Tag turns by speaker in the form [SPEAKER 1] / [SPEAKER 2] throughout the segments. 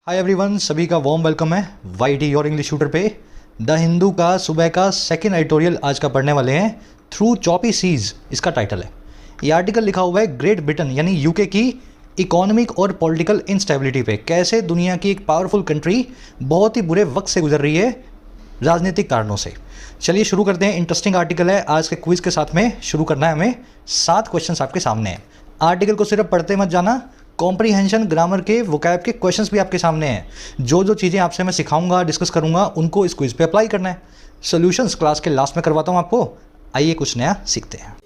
[SPEAKER 1] Hi everyone, सभी का warm welcome है वाईटी और इंग्लिश शूटर पे। द हिंदू का सुबह का सेकंड एडिटोरियल आज का पढ़ने वाले हैं। थ्रू चॉपी सीज इसका टाइटल है। ये आर्टिकल लिखा हुआ है ग्रेट ब्रिटेन यानी यूके की इकोनॉमिक और पॉलिटिकल इंस्टेबिलिटी पे। कैसे दुनिया की एक पावरफुल कंट्री बहुत ही बुरे वक्त से गुजर रही है राजनीतिक कारणों से। चलिए शुरू करते हैं। इंटरेस्टिंग आर्टिकल है। आज के क्विज के साथ में शुरू करना है हमें। 7 क्वेश्चंस आपके सामने हैं। आर्टिकल को सिर्फ पढ़ते मत जाना, कॉम्प्रीहेंशन ग्रामर के वोकैब के क्वेश्चंस भी आपके सामने हैं। जो जो चीज़ें आपसे मैं सिखाऊंगा, डिस्कस करूंगा, उनको इस क्विज पे अप्लाई करना है। सॉल्यूशंस क्लास के लास्ट में करवाता हूं आपको। आइए कुछ नया सीखते हैं।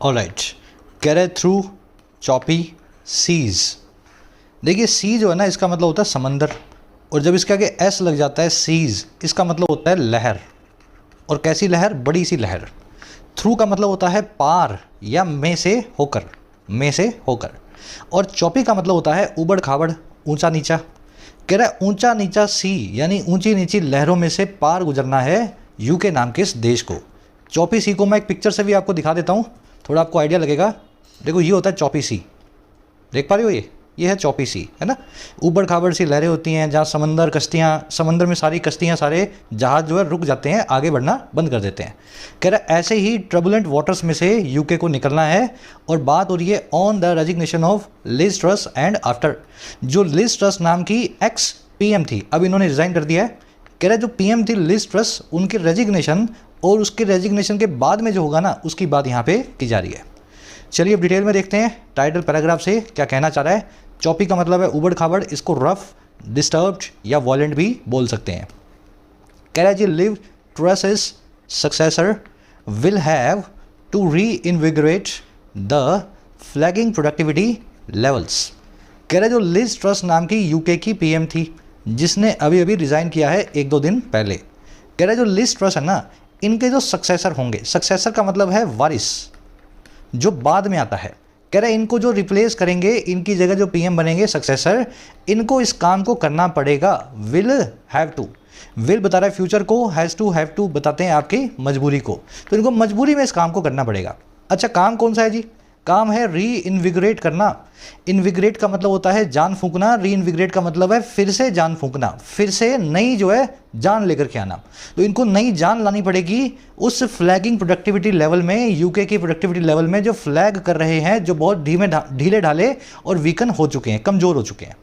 [SPEAKER 1] ऑलराइट, कह रहे थ्रू चॉपी सीज। देखिए सी जो है ना, इसका मतलब होता है समंदर, और जब इसके आगे एस लग जाता है सीज, इसका मतलब होता है लहर। और कैसी लहर? बड़ी सी लहर। थ्रू का मतलब होता है पार या में से होकर, में से होकर। और चौपी का मतलब होता है उबड़ खाबड़, ऊंचा नीचा। कह रहा है ऊंचा नीचा सी यानी ऊंची नीची लहरों में से पार गुजरना है यूके नाम के इस देश को। चौपी सी को मैं एक पिक्चर से भी आपको दिखा देता हूँ, थोड़ा आपको आइडिया लगेगा। देखो ये होता है चौपी सी, देख पा रहे हो? ये है चौपी सी, है ना। ऊबड़ खाबड़ सी लहरें होती हैं जहाँ समंदर, कश्तियाँ, समंदर में सारी कश्तियाँ, सारे जहाज जो है रुक जाते हैं, आगे बढ़ना बंद कर देते हैं। कह रहा है ऐसे ही ट्रबुलेंट वाटर्स में से यूके को निकलना है। और बात हो रही है on the resignation of Liz Truss and after. जो लिज ट्रस नाम की एक्स पीएम थी, अब इन्होंने रिजाइन कर दिया है। कह रहा है जो पीएम थी लिज ट्रस, उनकी रेजिग्नेशन और उसके रेजिग्नेशन के बाद में जो होगा ना, उसकी बात यहाँ पे की जा रही है। चलिए अब डिटेल में देखते हैं टाइटल पैराग्राफ से क्या कहना चाह रहा है। चौपी का मतलब है उबड़ खाबड़, इसको रफ, डिस्टर्ब्ड या वॉयलेंट भी बोल सकते हैं। कह रहा है जी Liz Truss's successor will have to reinvigorate the flagging productivity levels. कह रहा है जो लिज ट्रस नाम की यूके की पीएम थी, जिसने अभी अभी रिजाइन किया है 1-2 दिन पहले। कह रहा है जो लिज ट्रस है ना, इनके जो सक्सेसर होंगे, सक्सेसर का मतलब है वारिस, जो बाद में आता है। कह रहे हैं इनको जो रिप्लेस करेंगे, इनकी जगह जो पीएम बनेंगे सक्सेसर, इनको इस काम को करना पड़ेगा। विल हैव टू, विल बता रहा है फ्यूचर को, हैज़ टू, हैव टू बताते हैं आपकी मजबूरी को। तो इनको मजबूरी में इस काम को करना पड़ेगा। अच्छा काम कौन सा है जी? काम है री इनविगरेट करना। इनविगरेट का मतलब होता है जान फूंकना, री इनविगरेट का मतलब है फिर से जान फूंकना, फिर से नई जो है जान लेकर के आना। तो इनको नई जान लानी पड़ेगी उस फ्लैगिंग प्रोडक्टिविटी लेवल में, यूके की प्रोडक्टिविटी लेवल में, जो फ्लैग कर रहे हैं, जो बहुत ढीले ढाले और वीकन हो चुके हैं, कमज़ोर हो चुके हैं।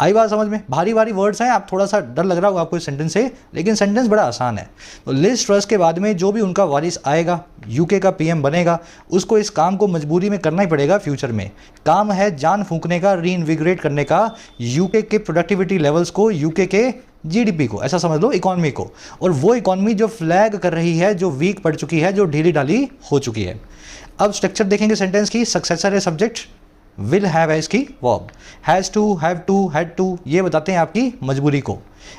[SPEAKER 1] आई बात समझ में? भारी भारी वर्ड्स हैं, आप थोड़ा सा डर लग रहा होगा आपको इस सेंटेंस से, लेकिन सेंटेंस बड़ा आसान है। तो लिज ट्रस के बाद में जो भी उनका वारिस आएगा, यूके का पीएम बनेगा, उसको इस काम को मजबूरी में करना ही पड़ेगा फ्यूचर में। काम है जान फूंकने का, री इनविगरेट करने का यूके के प्रोडक्टिविटी लेवल्स को, यूके के जीडीपी को, ऐसा समझ लो इकॉनमी को। और वो इकॉनमी जो फ्लैग कर रही है, जो वीक पड़ चुकी है, जो ढीली ढाली हो चुकी है। अब स्ट्रक्चर देखेंगे सेंटेंस की। सक्सेसर है सब्जेक्ट, विल हैव है इसकी verb, has to, have to, had to ये बताते हैं आपकी मजबूरी को।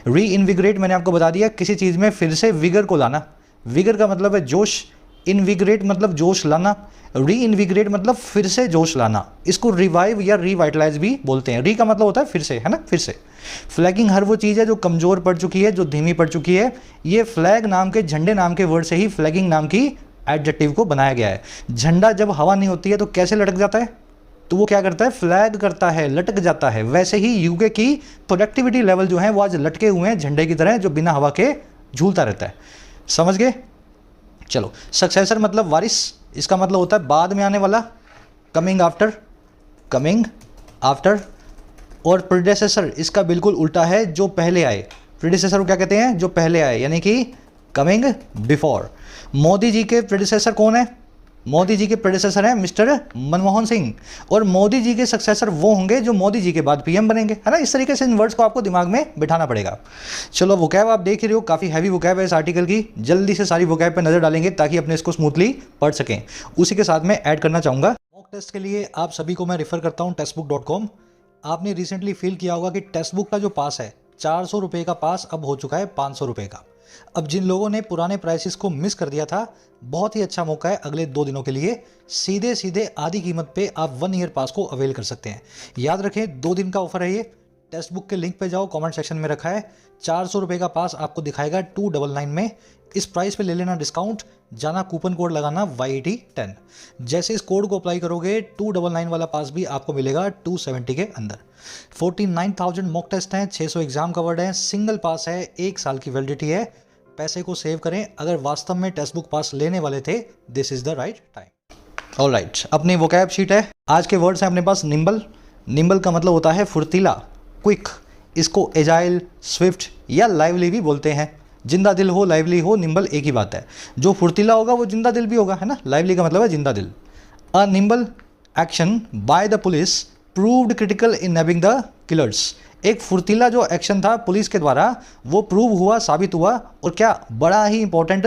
[SPEAKER 1] री इनविगरेट मैंने आपको बता दिया, किसी चीज़ में फिर से विगर को लाना। विगर का मतलब है जोश, इनविगरेट मतलब जोश लाना, री इनविगरेट मतलब फिर से जोश लाना। इसको रिवाइव या रिवाइटलाइज भी बोलते हैं। री का मतलब होता है फिर से, है ना, फिर से। फ्लैगिंग हर वो चीज़ है जो कमज़ोर पड़ चुकी है, जो धीमी पड़ चुकी है। ये फ्लैग नाम के, झंडे नाम के वर्ड से ही फ्लैगिंग नाम की एडजेक्टिव को बनाया गया है। झंडा जब हवा नहीं होती है तो कैसे लटक जाता है? तो वो क्या करता है? फ्लैग करता है, लटक जाता है। वैसे ही यूके की प्रोडक्टिविटी लेवल जो है वो आज लटके हुए हैं झंडे की तरह, जो बिना हवा के झूलता रहता है। समझ गए? चलो, सक्सेसर मतलब वारिस, इसका मतलब होता है बाद में आने वाला, कमिंग आफ्टर, कमिंग आफ्टर। और प्रीडेसेसर इसका बिल्कुल उल्टा है, जो पहले आए। प्रीडेसेसर को क्या कहते हैं? जो पहले आए, यानी कि कमिंग बिफोर। मोदी जी के प्रीडेसेसर कौन है? मोदी जी के प्रेडिसेसर हैं मिस्टर मनमोहन सिंह, और मोदी जी के सक्सेसर वो होंगे जो मोदी जी के बाद पीएम बनेंगे, है ना। इस तरीके से इन वर्ड्स को आपको दिमाग में बिठाना पड़ेगा। चलो वोकैब आप देख ही रहे हो, काफ़ी हैवी वोकैब है इस आर्टिकल की। जल्दी से सारी वोकैब पे नज़र डालेंगे ताकि अपने इसको स्मूथली पढ़ सकें। उसी के साथ में ऐड करना चाहूँगा, मॉक टेस्ट के लिए आप सभी को मैं रेफर करता हूँ टेक्स्टबुक.com। आपने रिसेंटली फील किया होगा कि टेक्स्टबुक का जो पास है, 400 रुपये का पास अब हो चुका है 500 रुपये का। अब जिन लोगों ने पुराने प्राइसेस को मिस कर दिया था, बहुत ही अच्छा मौका है अगले 2 दिनों के लिए। सीधे आधी कीमत पे आप 1 ईयर पास को अवेल कर सकते हैं। याद रखें 2 दिन का ऑफर है ये, टेक्स्ट बुक के लिंक पे जाओ, कमेंट सेक्शन में रखा है। 400 रुपये का पास आपको दिखाएगा 299 में। इस प्राइस पे ले लेना डिस्काउंट, जाना कूपन कोड लगाना YT10। जैसे इस कोड को अप्लाई करोगे 299 वाला पास भी आपको मिलेगा 270 के अंदर। 49,000 मॉक टेस्ट हैं, 600 एग्जाम कवर्ड है, सिंगल पास है, 1 साल की वैलिडिटी है। पैसे को सेव करें। अगर वास्तव में टेक्स्ट बुक पास लेने वाले थे, this is the right time. Alright, अपनी वोकैब शीट है। आज के वर्ड्स हैं अपने पास निम्बल। निम्बल का मतलब होता है फुर्तीला, क्विक। इसको एजाइल, स्विफ्ट या लाइवली भी बोलते हैं। जिंदा दिल हो, लाइवली हो, निम्बल एक ही बात है। जो फुर्तीला होगा वो जिंदा दिल भी होगा, है ना। लाइवली का मतलब है जिंदा दिल। A nimble action by the police proved critical in nabbing the killers. एक फुर्तीला जो एक्शन था पुलिस के द्वारा, वो प्रूव हुआ, साबित हुआ, और क्या बड़ा ही इंपॉर्टेंट,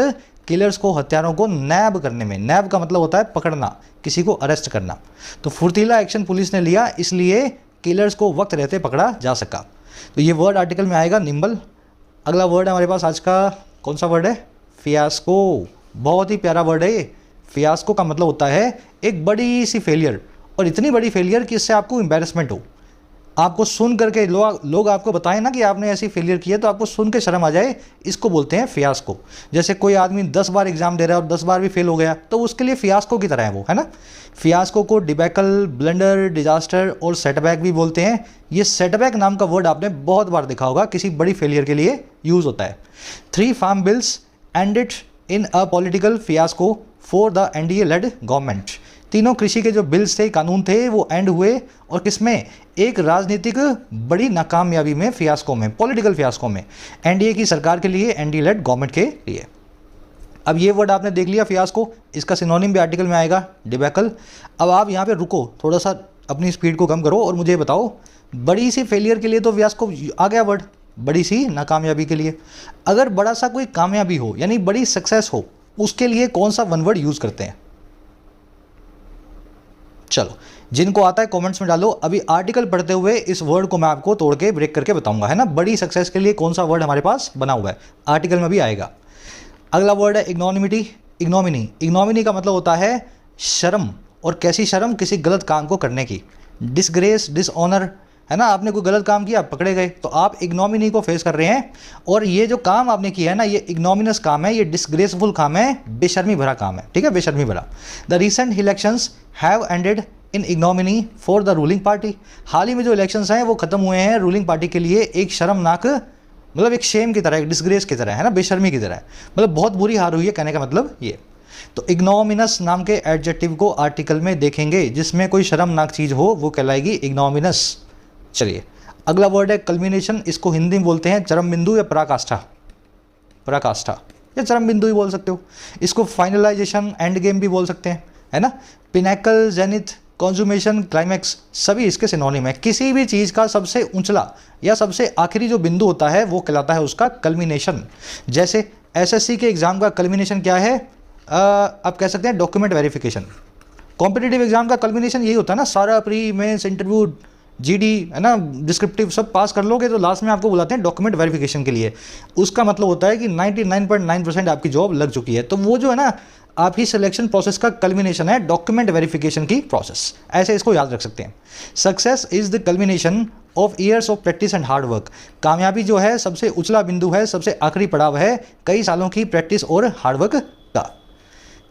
[SPEAKER 1] किलर्स को, हत्यारों को नैब करने में। नैब का मतलब होता है पकड़ना, किसी को अरेस्ट करना। तो फुर्तीला एक्शन पुलिस ने लिया, इसलिए किलर्स को वक्त रहते पकड़ा जा सका। तो ये वर्ड आर्टिकल में आएगा निम्बल। अगला वर्ड है हमारे पास आज का, कौन सा वर्ड है? फियास्को। बहुत ही प्यारा वर्ड है ये। फियास्को का मतलब होता है एक बड़ी सी फेलियर, और इतनी बड़ी फेलियर कि इससे आपको एम्बैरेसमेंट हो। आपको सुन करके लोग आपको बताएं ना कि आपने ऐसी फेलियर की है, तो आपको सुन के शर्म आ जाए, इसको बोलते हैं फियास्को। जैसे कोई आदमी 10 बार एग्जाम दे रहा है और 10 बार भी फेल हो गया, तो उसके लिए फियास्को की तरह है वो, है ना। फियास्को को डिबैकल, ब्लंडर, डिजास्टर और सेटबैक भी बोलते हैं। ये सेटबैक नाम का वर्ड आपने बहुत बार देखा होगा, किसी बड़ी फेलियर के लिए यूज होता है। 3 farm bills ended in a political fiasco for the NDA led government. तीनों कृषि के जो बिल्स थे, कानून थे, वो एंड हुए, और किसमें? एक राजनीतिक बड़ी नाकामयाबी में, फियास्को में, पॉलिटिकल फियास्को में। NDA की सरकार के लिए, NDA लेड गवर्नमेंट के लिए। अब ये वर्ड आपने देख लिया फियास्को, इसका सिनोनिम भी आर्टिकल में आएगा डिबैकल। अब आप यहाँ पे रुको, थोड़ा सा अपनी स्पीड को कम करो और मुझे बताओ, बड़ी सी फेलियर के लिए तो फियास्को आ गया वर्ड, बड़ी सी नाकामयाबी के लिए। अगर बड़ा सा कोई कामयाबी हो, यानी बड़ी सक्सेस हो, उसके लिए कौन सा वन वर्ड यूज करते हैं? चलो, जिनको आता है कमेंट्स में डालो। अभी आर्टिकल पढ़ते हुए इस वर्ड को मैं आपको तोड़ के ब्रेक करके बताऊंगा, है ना। बड़ी सक्सेस के लिए कौन सा वर्ड हमारे पास बना हुआ है, आर्टिकल में भी आएगा। अगला वर्ड है इग्नोमिनिटी, इग्नोमिनी। इग्नोमिनी का मतलब होता है शर्म, और कैसी शर्म? किसी गलत काम को करने की। डिसग्रेस, डिसऑनर, है ना। आपने कोई गलत काम किया, पकड़े गए, तो आप इग्नोमिनी को फेस कर रहे हैं। और ये जो काम आपने किया है ना, ये इग्नोमिनस काम है, ये डिसग्रेसफुल काम है, बेशर्मी भरा काम है, ठीक है, बेशर्मी भरा। The recent elections have ended in ignominy for the ruling party. हाल ही में जो इलेक्शंस हैं वो खत्म हुए हैं रूलिंग पार्टी के लिए एक शर्मनाक, मतलब एक शेम की तरह, एक डिसग्रेस की तरह, है ना, बेशर्मी की तरह। मतलब बहुत बुरी हार हुई है, कहने का मतलब ये। तो इग्नोमिनस नाम के एडजेक्टिव को आर्टिकल में देखेंगे, जिसमें कोई शर्मनाक चीज़ हो वो कहलाएगी इग्नोमिनस। चलिए, अगला वर्ड है कल्मिनेशन। इसको हिंदी में बोलते हैं चरम बिंदु या पराकाष्ठा। पराकाष्ठा या चरम बिंदु भी बोल सकते हो। इसको फाइनलाइजेशन, एंड गेम भी बोल सकते हैं, है ना। पिनैकल, जेनिथ, कॉन्जुमेशन, क्लाइमैक्स, सभी इसके सिनोनिम है। किसी भी चीज़ का सबसे ऊंचला या सबसे आखिरी जो बिंदु होता है वो कहलाता है उसका कल्मिनेशन। जैसे SSC के एग्जाम का कल्मिनेशन क्या है? आप कह सकते हैं डॉक्यूमेंट वेरिफिकेशन। कॉम्पिटिटिव एग्जाम का कल्मिनेशन यही होता है ना, सारा प्री, मेंस, इंटरव्यू, GD, है ना, डिस्क्रिप्टिव सब पास कर लोगे तो लास्ट में आपको बुलाते हैं डॉक्यूमेंट वेरिफिकेशन के लिए। उसका मतलब होता है कि 99.9% आपकी जॉब लग चुकी है। तो वो जो है ना, आपकी सिलेक्शन प्रोसेस का कल्मिनेशन है डॉक्यूमेंट वेरिफिकेशन की प्रोसेस। ऐसे इसको याद रख सकते हैं। Success is the culmination of years of practice and hard work. कामयाबी जो है सबसे उछला बिंदु है, सबसे आखिरी पड़ाव है कई सालों की प्रैक्टिस और हार्डवर्क का।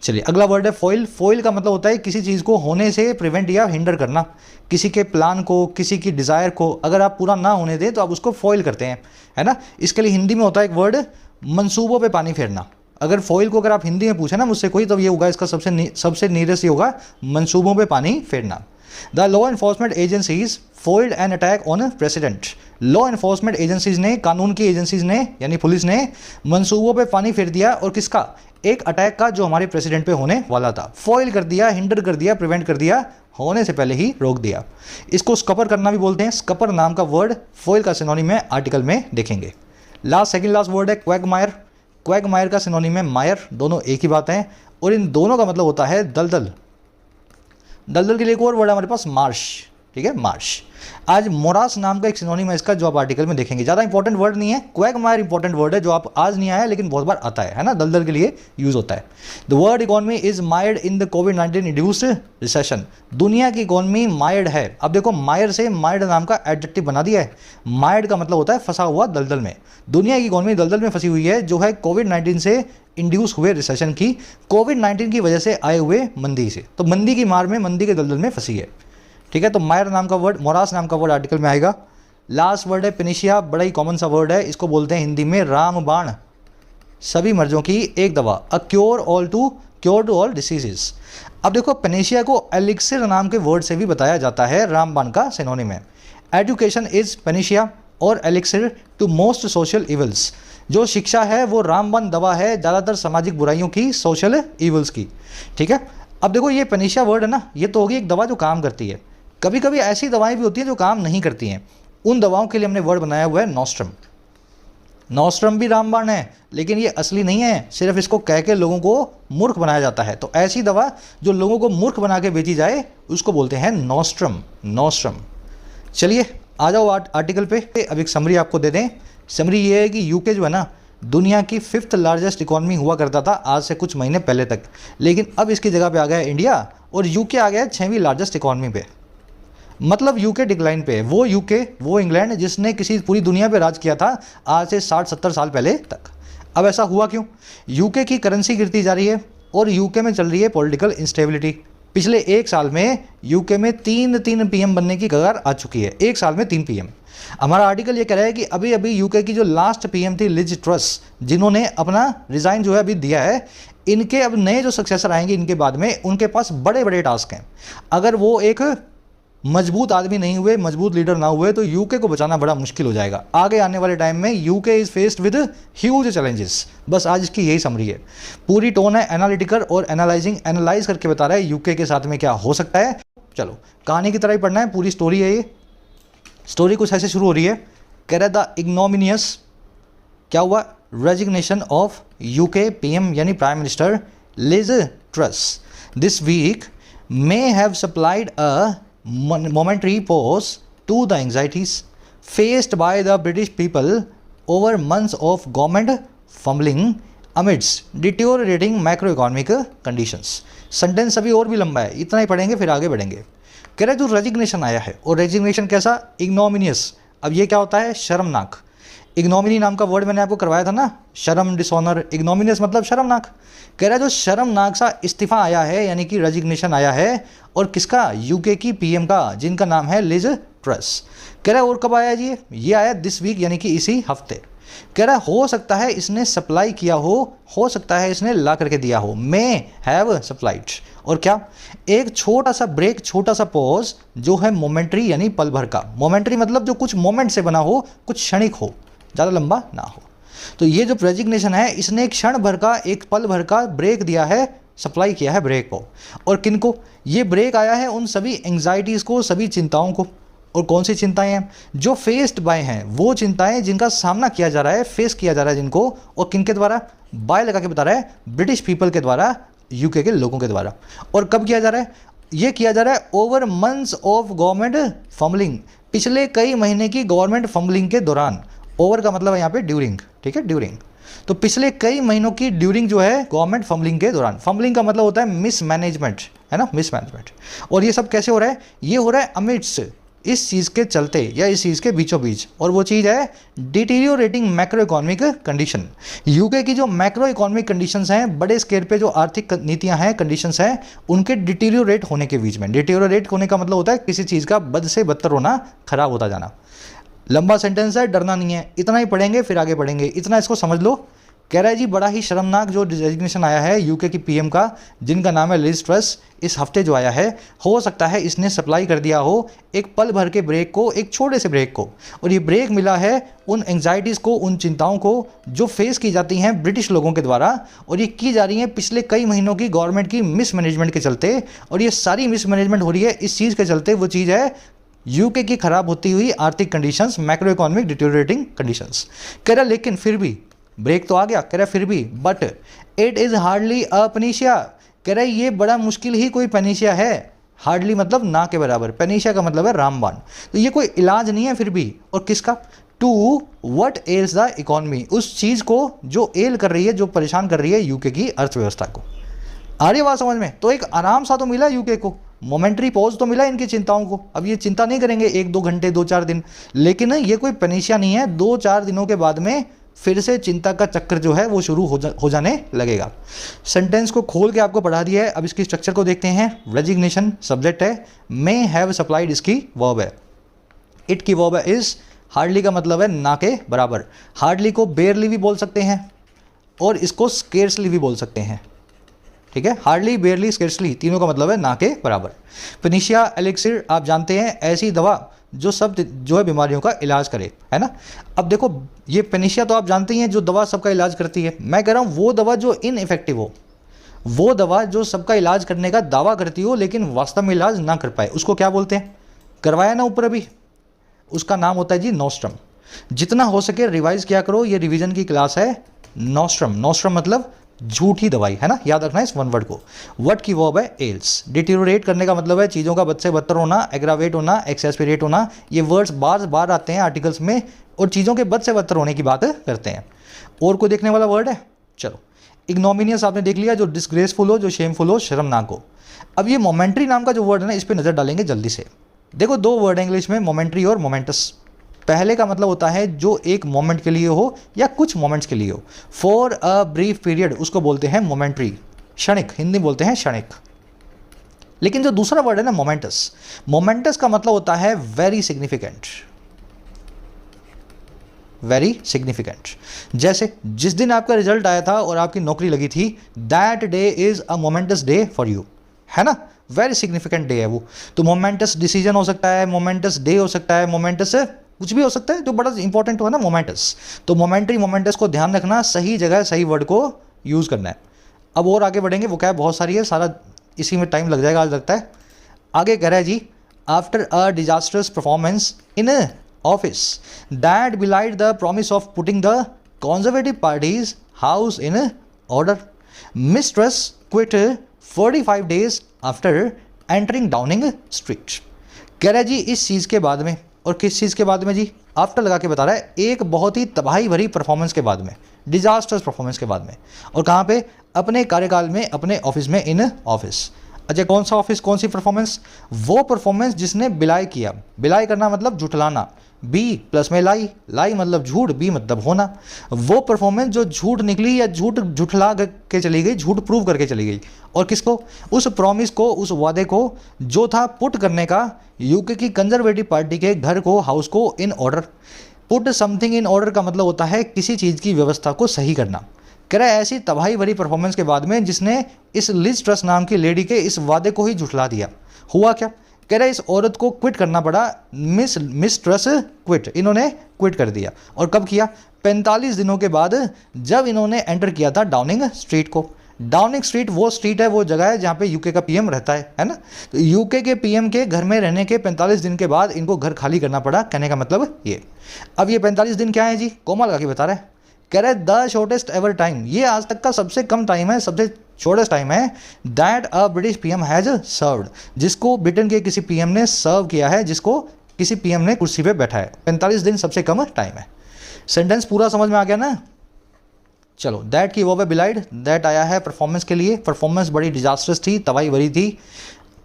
[SPEAKER 1] चलिए, अगला वर्ड है फॉइल। फॉइल का मतलब होता है किसी चीज़ को होने से प्रिवेंट या हिंडर करना। किसी के प्लान को, किसी की डिज़ायर को अगर आप पूरा ना होने दें तो आप उसको फॉइल करते हैं, है ना। इसके लिए हिंदी में होता है एक वर्ड, मंसूबों पे पानी फेरना। अगर फॉइल को अगर आप हिंदी में पूछे ना मुझसे कोई, तब ये होगा, इसका सबसे नीयरेस्ट ये होगा मंसूबों पे पानी फेरना। The law enforcement agencies foiled an attack on president. Law enforcement agencies ने, कानून की एजेंसीज ने, यानी पुलिस ने मंसूबों पे पानी फेर दिया, और किसका? एक अटैक का जो हमारे प्रेसिडेंट पे होने वाला था। फॉइल कर दिया, हिंडर कर दिया, प्रिवेंट कर दिया, होने से पहले ही रोक दिया। इसको स्कपर करना भी बोलते हैं। स्कपर नाम का वर्ड फॉइल का सिनोनिम है, आर्टिकल में देखेंगे। सेकंड लास्ट वर्ड है क्वैगमायर। क्वैगमायर का सिनोनिम है मायर, दोनों एक ही बात है, और इन दोनों का मतलब होता है दलदल। दलदल के लिए एक और वर्ड है हमारे पास, मार्श। ठीक है, मार्श। आज मोरास नाम का एक सिनोनिम है इसका, जो आप आर्टिकल में देखेंगे। ज़्यादा इंपॉर्टेंट वर्ड नहीं है, क्वैगमायर इंपॉर्टेंट वर्ड है जो आप आज नहीं आया लेकिन बहुत बार आता है ना, दलदल के लिए यूज होता है। The world economy is mired in the covid induced recession. दुनिया की इकोनॉमी मायर्ड है। अब देखो, मायर से मायर्ड नाम का एडजेक्टिव बना दिया है। मायर्ड का मतलब होता है फंसा हुआ, दलदल में। दुनिया की इकोनॉमी दलदल में फंसी हुई है, जो है कोविड-19 से इंड्यूस हुए रिसेशन की, कोविड-19 की वजह से आए हुए मंदी से। तो मंदी की मार में, मंदी के दलदल में फंसी है, ठीक है। तो मायर नाम का वर्ड, मोरास नाम का वर्ड आर्टिकल में आएगा। लास्ट वर्ड है पेनिशिया, बड़ा ही कॉमन सा वर्ड है, इसको बोलते हैं हिंदी में रामबाण। सभी मर्जों की एक दवा, a cure to all diseases. अब देखो, पेनिशिया को एलिक्सिर नाम के वर्ड से भी बताया जाता है, रामबाण का सिनोनिम है। एजुकेशन इज पेनिशिया और elixir to most social evils. जो शिक्षा है वो रामबाण दवा है ज़्यादातर सामाजिक बुराइयों की, सोशल इवल्स की, ठीक है। अब देखो, ये पेनिशिया वर्ड है ना, ये तो होगी एक दवा जो काम करती है। कभी कभी ऐसी दवाएं भी होती हैं जो काम नहीं करती हैं, उन दवाओं के लिए हमने वर्ड बनाया हुआ है नॉस्ट्रम। नॉस्ट्रम भी रामबाण है, लेकिन ये असली नहीं है, सिर्फ इसको कह के लोगों को मूर्ख बनाया जाता है। तो ऐसी दवा जो लोगों को मूर्ख बना के बेची जाए उसको बोलते हैं नॉस्ट्रम, नॉस्ट्रम। चलिए आ जाओ आर्टिकल पे। अब एक समरी आपको दे दें। समरी ये है कि यूके जो है ना, दुनिया की 5th लार्जेस्ट इकॉनमी हुआ करता था आज से कुछ महीने पहले तक, लेकिन अब इसकी जगह पे आ गया इंडिया और यूके आ गया 6वीं लार्जेस्ट इकॉनमी पे। मतलब यूके डिक्लाइन पे है। वो यूके, वो इंग्लैंड जिसने किसी पूरी दुनिया पे राज किया था आज से 60-70 साल पहले तक। अब ऐसा हुआ क्यों? यूके की करेंसी गिरती जा रही है और यूके में चल रही है पॉलिटिकल इंस्टेबिलिटी। पिछले एक साल में यूके में तीन पीएम बनने की कगार आ चुकी है, एक साल में 3 पीएम। हमारा आर्टिकल ये कह रहा है कि अभी अभी यूके की जो लास्ट पीएम थी लिज ट्रस, जिन्होंने अपना रिज़ाइन जो है अभी दिया है, इनके अब नए जो सक्सेसर आएंगे इनके बाद में, उनके पास बड़े बड़े टास्क हैं। अगर वो एक मजबूत आदमी नहीं हुए, मजबूत लीडर ना हुए, तो यूके को बचाना बड़ा मुश्किल हो जाएगा। आगे आने वाले टाइम में UK is faced with huge challenges. बस आज इसकी यही समरी है। पूरी टोन है एनालिटिकल और एनालाइज करके बता रहा है यूके के साथ में क्या हो सकता है। चलो कहानी की तरह ही पढ़ना है, पूरी स्टोरी है ये। स्टोरी कुछ ऐसे शुरू हो रही है, कह रहा द इग्नोमिनियस, क्या हुआ, रेजिग्नेशन ऑफ यूके पीएम यानी prime minister Liz Truss this week may have supplied a momentary pause to the anxieties faced by the British people over months of government fumbling amidst deteriorating macroeconomic conditions। Sentence अभी और भी लंबा है, इतना ही पढ़ेंगे फिर आगे बढ़ेंगे। कह रहे जो रेजिग्नेशन आया है, और रेजिग्नेशन कैसा, इग्नोमिनियस। अब ये क्या होता है, शर्मनाक। इग्नोमिनी नाम का वर्ड मैंने आपको करवाया था ना, शर्म, डिसऑनर। इग्नोमिनियस मतलब शर्मनाक। कह रहा है जो शर्मनाक सा इस्तीफा आया है, यानी कि रेजिग्नेशन आया है, और किसका, यूके की पीएम का, जिनका नाम है लिज ट्रस। कह रहा है और कब आया जी, ये आया दिस वीक यानी कि इसी हफ्ते। कह रहा है हो सकता है इसने सप्लाई किया हो सकता है इसने ला करके दिया हो, मे हैव सप्लाइड। और क्या, एक छोटा सा ब्रेक, छोटा सा पॉज जो है मोमेंट्री यानी पल भर का। मोमेंट्री मतलब जो कुछ मोमेंट से बना हो, कुछ क्षणिक हो, ज़्यादा लंबा ना हो। तो ये जो रेजिग्नेशन है, इसने एक क्षण भर का, एक पल भर का ब्रेक दिया है, सप्लाई किया है ब्रेक को। और किनको, ये ब्रेक आया है उन सभी एंग्जाइटीज़ को, सभी चिंताओं को। और कौन सी चिंताएं हैं, जो फेस्ड बाय हैं, वो चिंताएं जिनका सामना किया जा रहा है, फेस किया जा रहा है जिनको, और किन के द्वारा, बाय लगा के बता रहा है, ब्रिटिश पीपल के द्वारा, यूके के लोगों के द्वारा। और कब किया जा रहा है, ये किया जा रहा है over months of government fumbling, पिछले कई महीने की गवर्नमेंट फम्बलिंग के दौरान। ओवर का मतलब है यहाँ पे ड्यूरिंग, ठीक है, ड्यूरिंग। तो पिछले कई महीनों की ड्यूरिंग जो है गवर्नमेंट फम्बलिंग के दौरान। फम्बलिंग का मतलब होता है मिसमैनेजमेंट, है ना, मिसमैनेजमेंट। और ये सब कैसे हो रहा है, ये हो रहा है अमिड्स, इस चीज़ के चलते या इस चीज़ के बीचों बीच। और वो चीज़ है deteriorating macro economic condition. UK की जो मैक्रो इकोनॉमिक कंडीशंस हैं, बड़े स्केल पे जो आर्थिक नीतियां हैं, कंडीशंस हैं, उनके डिटीरियोरेट होने के बीच में। डिटीरियोरेट होने का मतलब होता है किसी चीज़ का बद से बदतर होना, खराब होता जाना। लंबा सेंटेंस है, डरना नहीं है, इतना ही पढ़ेंगे फिर आगे बढ़ेंगे, इतना इसको समझ लो। कह रहा है जी बड़ा ही शर्मनाक जो रेजिग्नेशन आया है यूके की पीएम का, जिनका नाम है लिज ट्रस, इस हफ्ते जो आया है, हो सकता है इसने सप्लाई कर दिया हो एक पल भर के ब्रेक को, एक छोटे से ब्रेक को। और ये ब्रेक मिला है उन एंग्जाइटीज़ को, उन चिंताओं को जो फेस की जाती हैं ब्रिटिश लोगों के द्वारा, और ये की जा रही हैं पिछले कई महीनों की गवर्नमेंट की मिसमैनेजमेंट के चलते। और ये सारी मिसमैनेजमेंट हो रही है इस चीज़ के चलते, वो चीज़ है यूके की खराब होती हुई आर्थिक conditions, macro economic deteriorating conditions. कह रहा लेकिन फिर भी, ब्रेक तो आ गया, कह रहा फिर भी, but it is hardly a panacea. कह रहा ये बड़ा मुश्किल ही कोई पेनिशिया है। हार्डली मतलब ना के बराबर, पेनिशिया का मतलब है रामबाण। तो ये कोई इलाज नहीं है फिर भी, और किसका, to what else the economy, उस चीज़ को जो एल कर रही है, जो परेशान कर रही है यूके की अर्थव्यवस्था को। आ रही है बात समझ में? तो एक आराम सा तो मिला यूके को, मोमेंट्री पॉज तो मिला इनकी चिंताओं को। अब ये चिंता नहीं करेंगे 1-2 घंटे 2-4 दिन, लेकिन ये कोई पेनिशिया नहीं है, 2-4 दिनों के बाद में फिर से चिंता का चक्कर जो है वो शुरू हो जाने लगेगा। सेंटेंस को खोल के आपको पढ़ा दिया है, अब इसकी स्ट्रक्चर को देखते हैं। रेजिग्नेशन सब्जेक्ट है, मे हैव सप्लाइड इसकी वर्ब है, इट की वर्ब है इज, हार्डली का मतलब है ना के बराबर। हार्डली को बेयरली भी बोल सकते हैं और इसको स्केर्सली भी बोल सकते हैं, ठीक है। हार्डली, बेयरली, स्केर्सली तीनों का मतलब है ना के बराबर। पेनिशिया एलिक्सिर आप जानते हैं, ऐसी दवा जो है बीमारियों का इलाज करे, है ना। अब देखो ये पेनिशिया तो आप जानते ही हैं जो दवा सबका इलाज करती है। मैं कह रहा हूँ वो दवा जो इनइफेक्टिव हो, वो दवा जो सबका इलाज करने का दावा करती हो लेकिन वास्तव में इलाज ना कर पाए, उसको क्या बोलते हैं? करवाया ना ऊपर अभी, उसका नाम होता है जी नोस्ट्रम। जितना हो सके रिवाइज किया करो, ये रिवीजन की क्लास है। नोस्ट्रम, नोस्ट्रम मतलब झूठी दवाई, है ना, याद रखना इस वन वर्ड को। वर्ड की वर्ब है एल्स। डिटेरियोरेट करने का मतलब है चीज़ों का बद से बदतर होना, एग्रावेट होना, एक्सेस्परेट होना। ये वर्ड्स बार बार आते हैं आर्टिकल्स में और चीज़ों के बद से बदतर होने की बात करते हैं। और कोई देखने वाला वर्ड है? चलो, इग्नोमिनियस आपने देख लिया, जो डिसग्रेसफुल हो, जो शेमफुल हो, शर्मनाक हो। अब ये मोमेंट्री नाम का जो वर्ड है ना, इस पर नज़र डालेंगे जल्दी से। देखो 2 वर्ड है इंग्लिश में, मोमेंट्री और मोमेंटस। पहले का मतलब होता है जो एक मोमेंट के लिए हो या कुछ मोमेंट्स के लिए हो। फॉर अ ब्रीफ पीरियड उसको बोलते हैं मोमेंट्री, क्षणिक, हिंदी बोलते हैं क्षणिक। लेकिन जो दूसरा वर्ड है ना मोमेंटस, मोमेंटस का मतलब होता है वेरी सिग्निफिकेंट, वेरी सिग्निफिकेंट। जैसे जिस दिन आपका रिजल्ट आया था और आपकी नौकरी लगी थी, that day is a moments day for you, है ना, वेरी सिग्निफिकेंट डे है वो। तो मोमेंटस डिसीजन हो सकता है, मोमेंटस डे हो सकता है, मोमेंटस कुछ भी हो सकता है जो बड़ा इंपॉर्टेंट हो है ना मोमेंटस। तो मोमेंट्री मोमेंटस को ध्यान रखना, सही जगह सही वर्ड को यूज़ करना है। अब और आगे बढ़ेंगे, वो क्या बहुत सारी है, सारा इसी में टाइम लग जाएगा आज लगता है। आगे कह रहा है जी, after a disastrous performance in office that belied the promise of putting the Conservative party's house in order, Ms Truss quit 45 days after entering Downing Street. कह रहा है जी इस चीज़ के बाद में, और किस चीज़ के बाद में जी, आफ्टर लगा के बता रहा है, एक बहुत ही तबाही भरी परफॉर्मेंस के बाद में, डिजास्टर्स परफॉर्मेंस के बाद में। और कहाँ पे? अपने कार्यकाल में, अपने ऑफिस में, इन ऑफिस। अच्छा, कौन सा ऑफिस, कौन सी परफॉर्मेंस? वो परफॉर्मेंस जिसने बिलाई किया। बिलाई करना मतलब झुठलाना, बी प्लस में लाई, लाई मतलब झूठ, बी मतलब होना। वो परफॉर्मेंस जो झूठ निकली या झूठला के चली गई, झूठ प्रूव करके चली गई। और किसको? उस प्रॉमिस को, उस वादे को जो था पुट करने का यूके की कंजर्वेटिव पार्टी के घर को, हाउस को in order. Put something in order का मतलब होता है किसी चीज़ की व्यवस्था को सही करना। कह रहा है ऐसी तबाही भरी परफॉर्मेंस के बाद में जिसने इस लिज ट्रस नाम की लेडी के इस वादे को ही झुठला दिया। हुआ क्या? कह रहा है इस औरत को क्विट करना पड़ा, मिस ट्रस क्विट, इन्होंने क्विट कर दिया। और कब किया? 45 दिनों के बाद, जब इन्होंने एंटर किया था डाउनिंग स्ट्रीट को। डाउनिंग स्ट्रीट वो स्ट्रीट है, वो जगह है जहाँ पे यूके का पीएम रहता है ना। तो यूके के पीएम के घर में रहने के 45 दिन के बाद इनको घर खाली करना पड़ा, कहने का मतलब ये। अब ये 45 दिन क्या है जी, कोमा लगा के बता रहा है। कह रहा है द शॉर्टेस्ट एवर टाइम, ये आज तक का सबसे कम टाइम है, सबसे शॉर्टेस्ट टाइम है, that a British PM has served, जिसको ब्रिटेन के किसी पीएम ने सर्व किया है, जिसको किसी पीएम ने कुर्सी पे बैठा है। 45 दिन सबसे कम टाइम है। सेंटेंस पूरा समझ में आ गया ना? चलो, दैट की वर्ब है बिलाइड, दैट आया है परफॉर्मेंस के लिए। परफॉर्मेंस बड़ी डिजास्टर्स थी, तबाही भरी थी।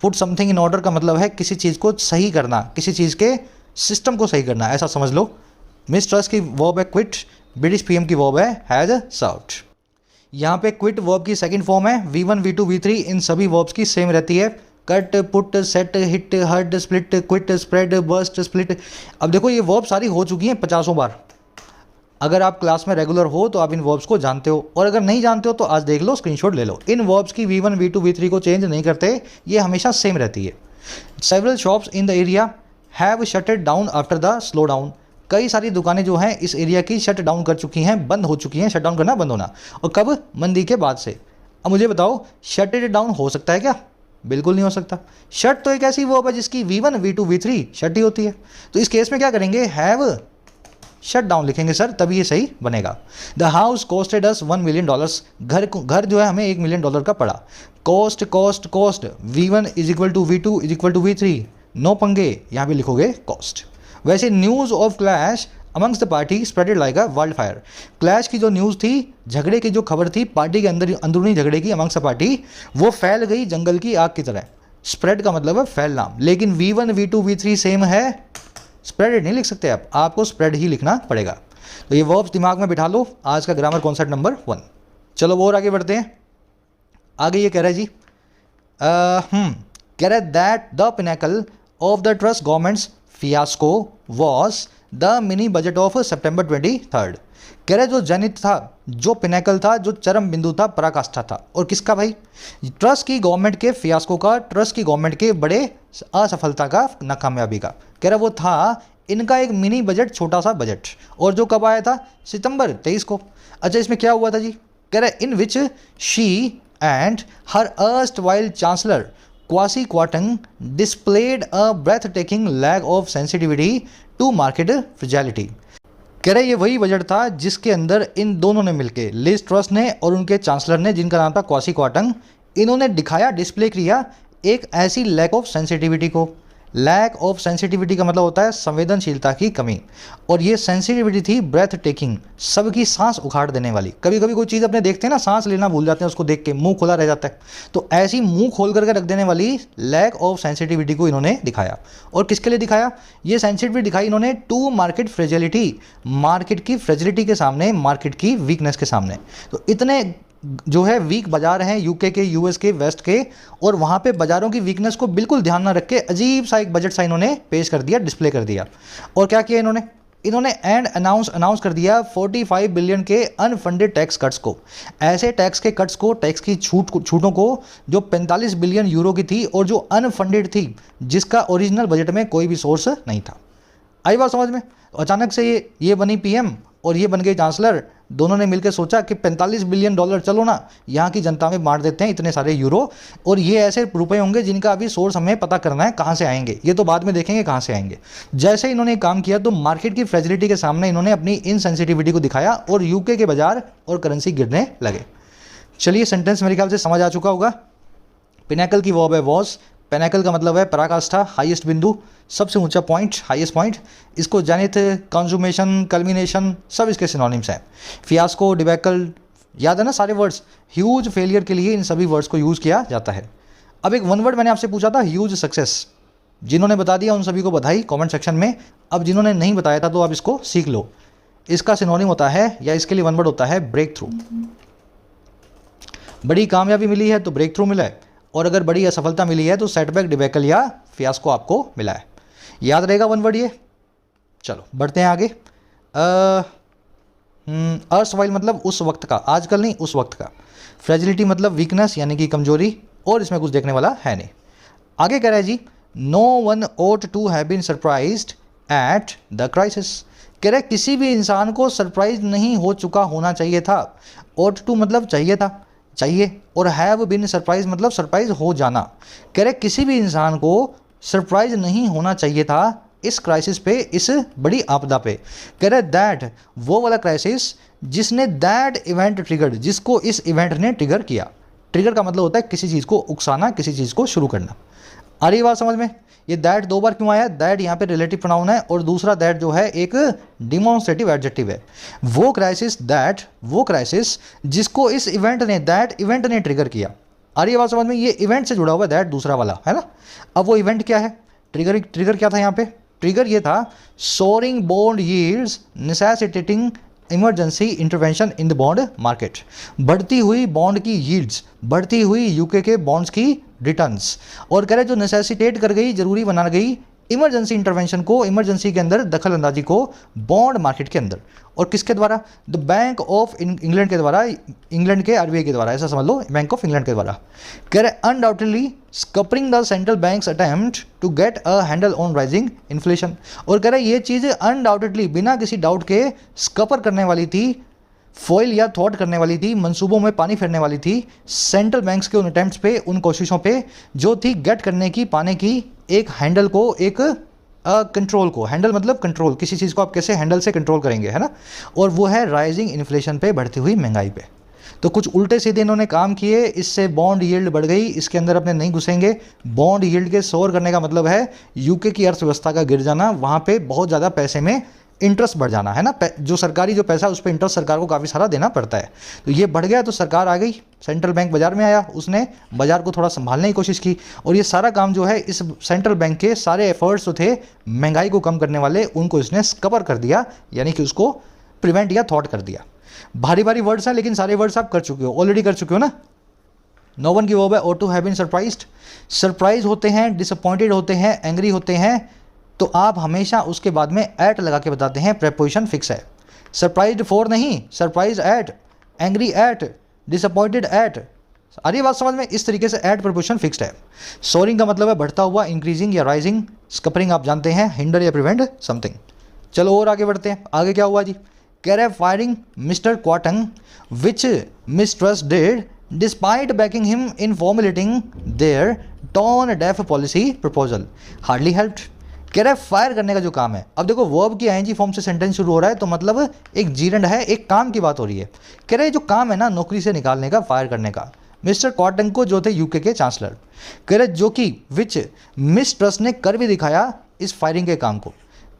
[SPEAKER 1] पुट समथिंग इन ऑर्डर का मतलब है किसी चीज़ को सही करना, किसी चीज़ के सिस्टम को सही करना, ऐसा समझ लो। मिस्ट्रस की वर्ब है क्विट, ब्रिटिश पीएम की वर्ब है हैज सर्व्ड। यहाँ पे क्विट वर्ब की सेकंड फॉर्म है। V1, V2, V3 इन सभी वर्ब्स की सेम रहती है। Cut, put, set, hit, hurt, split, quit, spread, burst, split. अब देखो ये वर्ब सारी हो चुकी हैं 50 बार। अगर आप क्लास में रेगुलर हो तो आप इन वर्ब्स को जानते हो, और अगर नहीं जानते हो तो आज देख लो, स्क्रीनशॉट ले लो। इन वर्ब्स की V1, V2, V3 को चेंज नहीं करते, ये हमेशा सेम रहती है। Several shops in the area have shuttered down after the slowdown. कई सारी दुकानें जो हैं इस एरिया की शट डाउन कर चुकी हैं, बंद हो चुकी हैं। शट डाउन करना, बंद होना। और कब? मंदी के बाद से। अब मुझे बताओ, शटेड डाउन हो सकता है क्या? बिल्कुल नहीं हो सकता। शट तो एक ऐसी वर्ब है जिसकी V1, V2, V3 शट ही होती है। तो इस केस में क्या करेंगे? हैव शट डाउन लिखेंगे सर, तभी ये सही बनेगा। The house costed us $1 million, घर जो है हमें $1 million का पड़ा। Cost cost cost, V1 is equal to V2 is equal to V3, no पंगे, यहाँ भी लिखोगे कॉस्ट। वैसे news of clash amongst the party spreaded like a wild fire, clash की जो न्यूज़ थी, झगड़े की जो खबर थी पार्टी के अंदर, अंदरूनी झगड़े की अमंग्स द पार्टी, वो फैल गई जंगल की आग की तरह। स्प्रेड का मतलब है फैलना, लेकिन V1 V2 V3 सेम है, स्प्रेडेड नहीं लिख सकते आप, आपको स्प्रेड ही लिखना पड़ेगा। तो ये वर्ब्स दिमाग में बिठा लो, आज का ग्रामर कॉन्सेप्ट नंबर 1। चलो वो और आगे बढ़ते हैं। आगे ये कह रहा है जी, कह रहा है that the pinnacle of the trust governments fiasco was the mini budget of September 23rd। कह रहे जो जनित था, जो पिनेकल था, जो चरम बिंदु था, पराकाष्ठा था, और किसका भाई? ट्रस्ट की गवर्नमेंट के फियास्को का, ट्रस्ट की गवर्नमेंट के बड़े असफलता का, नाकामयाबी का। कह रहा वो था इनका एक मिनी बजट, छोटा सा बजट, और जो कब आया था? सितंबर 23 को। अच्छा इसमें क्या हुआ था जी? कह रहा in which she and her erstwhile chancellor Kwasi Kwarteng displayed a breathtaking lack of sensitivity to market fragility. कह रहे ये वही बजट था जिसके अंदर इन दोनों ने मिलके, लिज ट्रस ने और उनके चांसलर ने, जिनका नाम था क्वासी क्वार्टंग, इन्होंने दिखाया, डिस्प्ले किया एक ऐसी लैक ऑफ सेंसिटिविटी को। लैक ऑफ सेंसिटिविटी का मतलब होता है संवेदनशीलता की कमी, और ये सेंसिटिविटी थी ब्रेथ टेकिंग, सबकी सांस उखाड़ देने वाली। कभी कभी कोई चीज़ अपने देखते हैं ना, सांस लेना भूल जाते हैं उसको देख के, मुंह खुला रह जाता है, तो ऐसी मुंह खोल करके रख देने वाली लैक ऑफ सेंसिटिविटी को इन्होंने दिखाया। और किसके लिए दिखाया? ये सेंसिटिविटी दिखाई इन्होंने टू मार्केट फ्रेजिलिटी, मार्केट की फ्रेजिलिटी के सामने, मार्केट की वीकनेस के सामने। तो इतने जो है वीक बाजार हैं यूके के, यूएस के, वेस्ट के, और वहाँ पे बाजारों की वीकनेस को बिल्कुल ध्यान ना रख के अजीब सा एक बजट सा इन्होंने पेश कर दिया, डिस्प्ले कर दिया। और क्या किया इन्होंने एंड अनाउंस कर दिया 45 बिलियन के अनफंडेड टैक्स कट्स को, ऐसे टैक्स के कट्स को, टैक्स की छूटों को जो 45 बिलियन यूरो की थी और जो अनफंडेड थी, जिसका ओरिजिनल बजट में कोई भी सोर्स नहीं था। आई बात समझ में? तो अचानक से ये बनी पीएम और ये बन गए चांसलर, दोनों ने मिलकर सोचा कि 45 बिलियन डॉलर, चलो ना यहाँ की जनता में बांट देते हैं इतने सारे यूरो, और ये ऐसे रुपए होंगे जिनका अभी सोर्स हमें पता करना है कहाँ से आएंगे, ये तो बाद में देखेंगे कहाँ से आएंगे। जैसे इन्होंने काम किया तो मार्केट की फ्रेजिलिटी के सामने इन्होंने अपनी इनसेंसिटिविटी को दिखाया और यूके के बाजार और करेंसी गिरने लगे। चलिए सेंटेंस मेरे ख्याल से समझ आ चुका होगा। पिनेकल की वर्ब है वॉज, पिनेकल का मतलब है पराकाष्ठा, हाईएस्ट बिंदु, सबसे ऊंचा पॉइंट, हाईएस्ट पॉइंट। इसको जनित, कंजुमेशन, कल्मिनेशन, सब इसके सिनोनिम्स हैं। फियास्को, डिबैकल, याद है ना सारे वर्ड्स? ह्यूज फेलियर के लिए इन सभी वर्ड्स को यूज़ किया जाता है। अब एक वन वर्ड मैंने आपसे पूछा था, ह्यूज सक्सेस। जिन्होंने बता दिया उन सभी को बधाई कमेंट सेक्शन में। अब जिन्होंने नहीं बताया था तो आप इसको सीख लो। इसका सिनोनिम होता है, या इसके लिए वन वर्ड होता है ब्रेक थ्रू। बड़ी कामयाबी मिली है तो ब्रेक थ्रू मिला है, और अगर बड़ी असफलता मिली है तो सेटबैक, डिबैकल या फियास्को आपको मिला है। याद रहेगा वन वर्ड ये। चलो बढ़ते हैं आगे। अर्सवाइल मतलब उस वक्त का, आजकल नहीं, उस वक्त का। फ्रेजिलिटी मतलब वीकनेस यानी कि कमजोरी, और इसमें कुछ देखने वाला है नहीं। आगे कह रहा है जी, no one ought to have been surprised at the crisis. कह रहा है किसी भी इंसान को सरप्राइज नहीं हो चुका होना चाहिए था। ought टू मतलब चाहिए था, चाहिए, और हैव बीन सरप्राइज मतलब सरप्राइज हो जाना। कह रहे किसी भी इंसान को सरप्राइज नहीं होना चाहिए था इस क्राइसिस पे, इस बड़ी आपदा पे। कह रहे दैट, वो वाला क्राइसिस जिसने दैट इवेंट ट्रिगर्ड, जिसको इस इवेंट ने ट्रिगर किया। ट्रिगर का मतलब होता है किसी चीज़ को उकसाना, किसी चीज़ को शुरू करना। आ रही बात समझ में? ये दैट दो बार क्यों आया? दैट यहाँ पे रिलेटिव प्रोनाउन है, और दूसरा दैट जो है एक डिमॉन्स्ट्रेटिव एडजेक्टिव है। वो क्राइसिस, दैट, वो क्राइसिस जिसको इस इवेंट ने, दैट इवेंट ने ट्रिगर किया। आ रही बात समझ में? ये इवेंट से जुड़ा हुआ दैट दूसरा वाला है ना। अब वो इवेंट क्या है? ट्रिगर क्या था यहाँ पे? ट्रिगर ये था soaring bond yields necessitating emergency intervention in the bond market. बढ़ती हुई बॉन्ड की यील्ड्स, बढ़ती हुई यूके के बॉन्ड्स की रिटर्न्स, और कह रहे जो नेसेसिटेट कर गई, जरूरी बना गई इमरजेंसी इंटरवेंशन को, इमरजेंसी के अंदर दखल अंदाजी को बॉन्ड मार्केट के अंदर। और किसके द्वारा? द बैंक ऑफ इंग्लैंड के द्वारा, इंग्लैंड के आरबीआई के द्वारा, ऐसा समझ लो, बैंक ऑफ इंग्लैंड के द्वारा। कह रहे undoubtedly scuppering the central bank's attempt to get a handle on rising inflation. और कह रहे ये चीज़ अनडाउटेडली, बिना किसी डाउट के, स्कपर करने वाली थी, फॉइल या थॉट करने वाली थी, मंसूबों में पानी फेरने वाली थी सेंट्रल बैंक्स के उन अटेम्प्ट्स पे, उन कोशिशों पे जो थी गेट करने की, पाने की, एक हैंडल को, एक कंट्रोल को, हैंडल मतलब कंट्रोल, किसी चीज़ को आप कैसे हैंडल से कंट्रोल करेंगे, है ना। और वो है राइजिंग इन्फ्लेशन पे, बढ़ती हुई महंगाई पे। तो कुछ उल्टे सीधे इन्होंने काम किए, इससे बॉन्ड यील्ड बढ़ गई। इसके अंदर अपने नहीं घुसेंगे। बॉन्ड यील्ड के सोर करने का मतलब है यूके की अर्थव्यवस्था का गिर जाना, वहाँ पे बहुत ज़्यादा पैसे में इंटरेस्ट बढ़ जाना, है ना। जो सरकारी जो पैसा है उस पर इंटरेस्ट सरकार को काफ़ी सारा देना पड़ता है। तो ये बढ़ गया तो सरकार आ गई, सेंट्रल बैंक बाजार में आया, उसने बाजार को थोड़ा संभालने की कोशिश की। और ये सारा काम जो है इस सेंट्रल बैंक के सारे एफर्ट्स जो थे महंगाई को कम करने वाले, उनको इसने कवर कर दिया, यानी कि उसको प्रिवेंट या थॉट कर दिया। भारी भारी वर्ड्स हैं, लेकिन सारे वर्ड्स आप कर चुके हो, ऑलरेडी कर चुके हो ना। नो वन की वर्ब है और to have been surprised. Surprise होते हैं, डिसअपॉइंटेड होते हैं, एंग्री होते हैं, तो आप हमेशा उसके बाद में एट लगा के बताते हैं, प्रेपोजिशन फिक्स है। सरप्राइज्ड फॉर नहीं, surprise at, angry at, disappointed at. आ रही बात समझ में? इस तरीके से एट प्रेपोजिशन फिक्स्ड है। सोरिंग का मतलब है बढ़ता हुआ, इंक्रीजिंग या राइजिंग। स्कपरिंग आप जानते हैं, हिंडर या प्रिवेंट समथिंग। चलो और आगे बढ़ते हैं। आगे क्या हुआ जी? कह रहे firing Mr Kwarteng which Ms Truss did despite backing him in formulating their tone deaf policy proposal hardly helped. कह रहा है फायर करने का जो काम है, अब देखो वर्ब की आईएनजी फॉर्म से सेंटेंस शुरू हो रहा है, तो मतलब एक जीरंड है, एक काम की बात हो रही है। कह रहे जो काम है ना नौकरी से निकालने का, फायर करने का, मिस्टर कॉटन को जो थे यूके के चांसलर, कह रहे जो कि विच मिस ट्रस्ट ने कर भी दिखाया इस फायरिंग के काम को।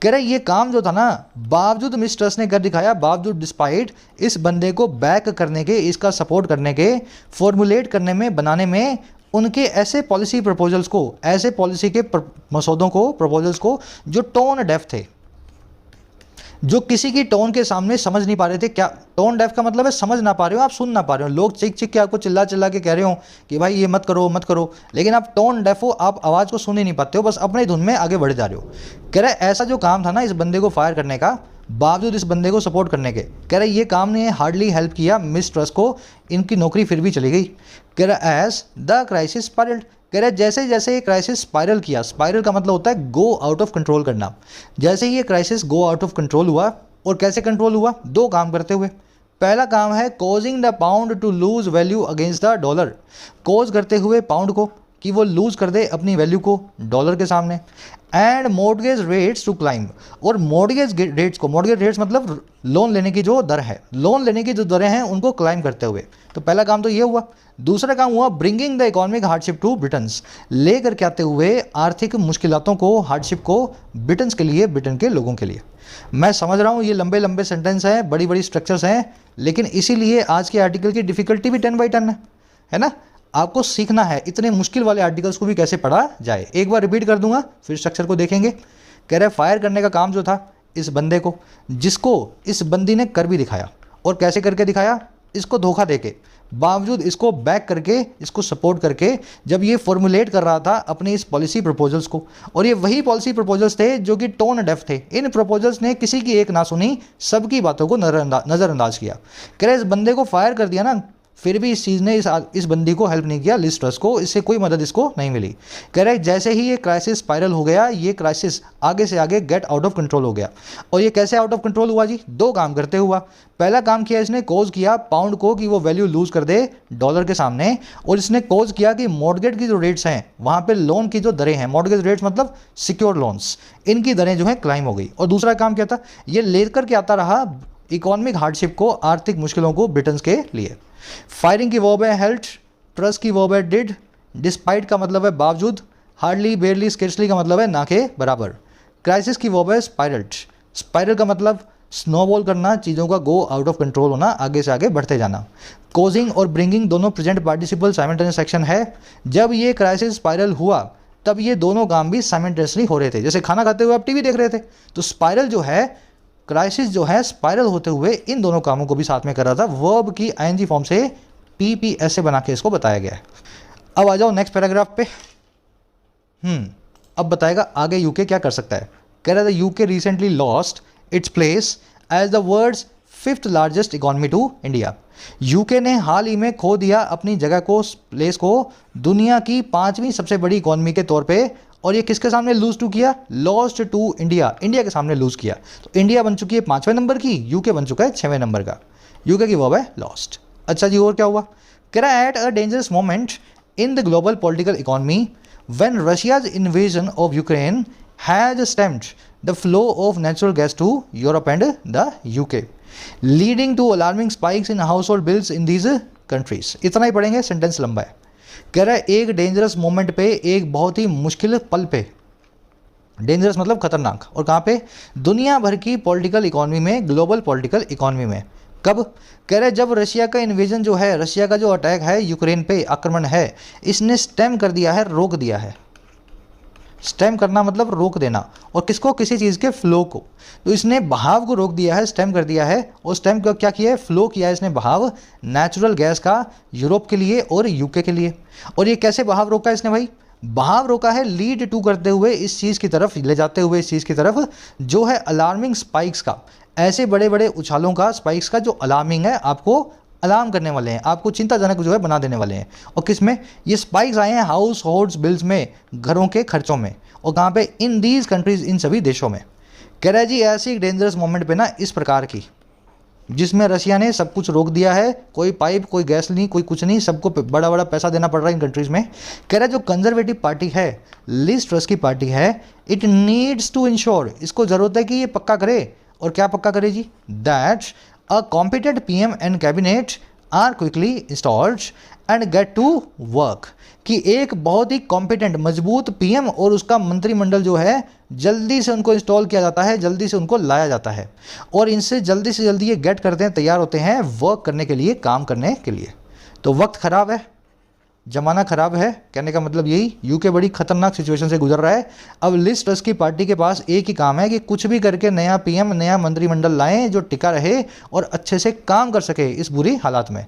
[SPEAKER 1] कह रहे ये काम जो था ना, बावजूद मिस ट्रस्ट ने कर दिखाया, बावजूद डिस्पाइट इस बंदे को बैक करने के, इसका सपोर्ट करने के, फॉर्मुलेट करने में, बनाने में, उनके ऐसे पॉलिसी प्रपोजल्स को, ऐसे पॉलिसी के मसौदों को, प्रपोजल्स को जो टोन डेफ थे, जो किसी की टोन के सामने समझ नहीं पा रहे थे। क्या टोन डेफ का मतलब है? समझ ना पा रहे हो, आप सुन ना पा रहे हो। लोग चिक चिक के आपको चिल्ला चिल्ला के कह रहे हो कि भाई ये मत करो मत करो, लेकिन आप टोन डेफ हो, आप आवाज़ को सुन ही नहीं पाते हो, बस अपनी धुन में आगे बढ़ जा रहे हो। कह रहे ऐसा जो काम था ना इस बंदे को फायर करने का, बावजूद इस बंदे को सपोर्ट करने के, कह रहे ये काम ने हार्डली हेल्प किया मिस ट्रस्ट को, इनकी नौकरी फिर भी चली गई। कह रहा एज द क्राइसिस स्पाइरल्ड, कह रहे जैसे जैसे ये क्राइसिस स्पाइरल किया, स्पाइरल का मतलब होता है गो आउट ऑफ कंट्रोल करना, जैसे ही ये crisis go out of control हुआ, और कैसे कंट्रोल हुआ? दो काम करते हुए। पहला काम है causing the pound to lose value against the dollar, cause करते हुए पाउंड को कि वो लूज कर दे अपनी वैल्यू को डॉलर के सामने। And mortgage rates to climb, और मॉर्गेज रेट्स को, मॉर्गेज रेट्स मतलब लोन लेने की जो दर है, लोन लेने की जो दरें हैं उनको क्लाइम करते हुए। तो पहला काम तो ये हुआ। दूसरा काम हुआ bringing the economic hardship to Britons, लेकर के आते हुए आर्थिक मुश्किलातों को, हार्डशिप को ब्रिटन्स के लिए, ब्रिटेन के लोगों के लिए। मैं समझ रहा हूँ ये लंबे लंबे सेंटेंस हैं, बड़ी बड़ी स्ट्रक्चर्स हैं, लेकिन इसीलिए आज के आर्टिकल की डिफिकल्टी भी 10/10 है ना। आपको सीखना है इतने मुश्किल वाले आर्टिकल्स को भी कैसे पढ़ा जाए। एक बार रिपीट कर दूंगा, फिर स्ट्रक्चर को देखेंगे। कह रहे फायर करने का काम जो था इस बंदे को, जिसको इस बंदी ने कर भी दिखाया, और कैसे करके दिखाया? इसको धोखा देके, बावजूद इसको बैक करके, इसको सपोर्ट करके, जब ये फॉर्मुलेट कर रहा था अपने इस पॉलिसी प्रपोजल्स को। और ये वही पॉलिसी प्रपोजल्स थे जो कि टोन डेफ थे। इन प्रपोजल्स ने किसी की एक ना सुनी, सबकी बातों को नज़रअंदाज किया। कह रहे इस बंदे को फायर कर दिया ना, फिर भी इस चीज़ ने इस बंदी को हेल्प नहीं किया, लिज ट्रस को, इससे कोई मदद इसको नहीं मिली। कह रहे जैसे ही ये क्राइसिस स्पाइरल हो गया, ये क्राइसिस आगे से आगे गेट आउट ऑफ कंट्रोल हो गया। और ये कैसे आउट ऑफ कंट्रोल हुआ जी? दो काम करते हुआ। पहला काम किया इसने, कोज किया पाउंड को कि वो वैल्यू लूज कर दे डॉलर के सामने, और इसने कोज किया कि मॉर्गेज की जो रेट्स हैं, वहाँ पे लोन की जो दरें हैं, मॉर्गेज रेट्स मतलब सिक्योर लोन्स, इनकी दरें जो हैं क्लाइम हो गई। और दूसरा काम क्या था? ये लेकर के आता रहा इकोनॉमिक हार्डशिप को, आर्थिक मुश्किलों को ब्रिटेन के लिए। फायरिंग की वर्ब है हेल्ड, ट्रस्ट की वर्ब है डिड, डिस्पाइट का मतलब है बावजूद, हार्डली, बेयरली, स्केर्सली का मतलब है ना के बराबर। क्राइसिस की वर्ब है स्पाइरल्ड, स्पाइरल का मतलब स्नोबॉल करना, चीज़ों का गो आउट ऑफ कंट्रोल होना, आगे से आगे बढ़ते जाना। कोजिंग और ब्रिंगिंग दोनों प्रेजेंट पार्टिसिपल साइमल्टेनियस एक्शन है। जब ये क्राइसिस स्पाइरल हुआ तब ये दोनों काम भी साइमल्टेनियसली हो रहे थे। जैसे खाना खाते हुए आप टीवी देख रहे थे, तो स्पाइरल जो है, क्राइसिस जो है, स्पाइरल होते हुए इन दोनों कामों को भी साथ में कर रहा था। वर्ब की आईएनजी फॉर्म से पीपीएस से बना के इसको बताया गया है। अब आ जाओ नेक्स्ट पैराग्राफ पे। अब बताएगा आगे यूके क्या कर सकता है। कह रहा था UK recently lost its place as the world's 5th largest economy to India. UK ने हाल ही में खो दिया अपनी जगह को, प्लेस को, दुनिया की 5वीं सबसे बड़ी इकोनॉमी के तौर पे। और ये किसके सामने लूज टू किया? लॉस्ट टू इंडिया, इंडिया के सामने लूज किया। तो इंडिया बन चुकी है 5वें नंबर की, यूके बन चुका है 6वें नंबर का। यूके की वर्ब है लॉस्ट। अच्छा जी, और क्या हुआ? कह रहा है at a dangerous moment in the global political economy when Russia's invasion of Ukraine has stemmed the flow of natural gas to Europe and the UK, leading to alarming spikes in household bills in these countries. इतना ही पढ़ेंगे, sentence लंबा है। कह रहा है एक dangerous moment पे, एक बहुत ही मुश्किल पल पे, डेंजरस मतलब खतरनाक, और कहाँ पे, दुनिया भर की पॉलिटिकल इकॉनमी में, ग्लोबल पॉलिटिकल इकॉनमी में। कब? कह रहे जब रशिया का इन्वेजन जो है, रशिया का जो अटैक है यूक्रेन पे, आक्रमण है, इसने स्टेम कर दिया है, रोक दिया है। स्टेम करना मतलब रोक देना, और किसको? किसी चीज़ के फ्लो को। तो इसने बहाव को रोक दिया है, स्टेम कर दिया है। और स्टेम को क्या किया है? फ्लो किया है इसने, बहाव नेचुरल गैस का यूरोप के लिए और यूके के लिए। और ये कैसे बहाव रोका इसने भाई? बहाव रोका है लीड टू करते हुए, इस चीज़ की तरफ ले जाते हुए, इस चीज़ की तरफ जो है अलार्मिंग स्पाइक्स का, ऐसे बड़े बड़े उछालों का, स्पाइक्स का जो अलार्मिंग है, आपको अलार्म करने वाले हैं, आपको चिंताजनक जो है बना देने वाले हैं। और किस में ये स्पाइक्स आए हैं? हाउस होल्ड्स बिल्स में, घरों के खर्चों में। और कहाँ पे? इन दीज कंट्रीज, इन सभी देशों में। कह रहा है जी ऐसी एक डेंजरस मोमेंट पे ना, इस प्रकार की, जिसमें रशिया ने सब कुछ रोक दिया है, कोई पाइप, कोई गैस नहीं, कोई कुछ नहीं, सबको बड़ा बड़ा पैसा देना पड़ रहा है इन कंट्रीज़ में। कह रहा है जो कंजर्वेटिव पार्टी है, लिज ट्रस की पार्टी है, इट नीड्स टू इंश्योर, इसको ज़रूरत है कि ये पक्का करे। और क्या पक्का करे जी? That a competent PM and cabinet are quickly installed and get to work, कि एक बहुत ही कॉम्पिटेंट, मजबूत पीएम और उसका मंत्रिमंडल जो है, जल्दी से उनको इंस्टॉल किया जाता है, जल्दी से उनको लाया जाता है, और इनसे जल्दी से जल्दी ये गेट करते हैं, तैयार होते हैं वर्क करने के लिए, काम करने के लिए। तो वक्त ख़राब है, ज़माना ख़राब है, कहने का मतलब यही, यूके बड़ी खतरनाक सिचुएशन से गुजर रहा है। अब लिज ट्रस की पार्टी के पास एक ही काम है कि कुछ भी करके नया पीएम, नया मंत्रिमंडल लाएं जो टिका रहे और अच्छे से काम कर सके इस बुरी हालात में।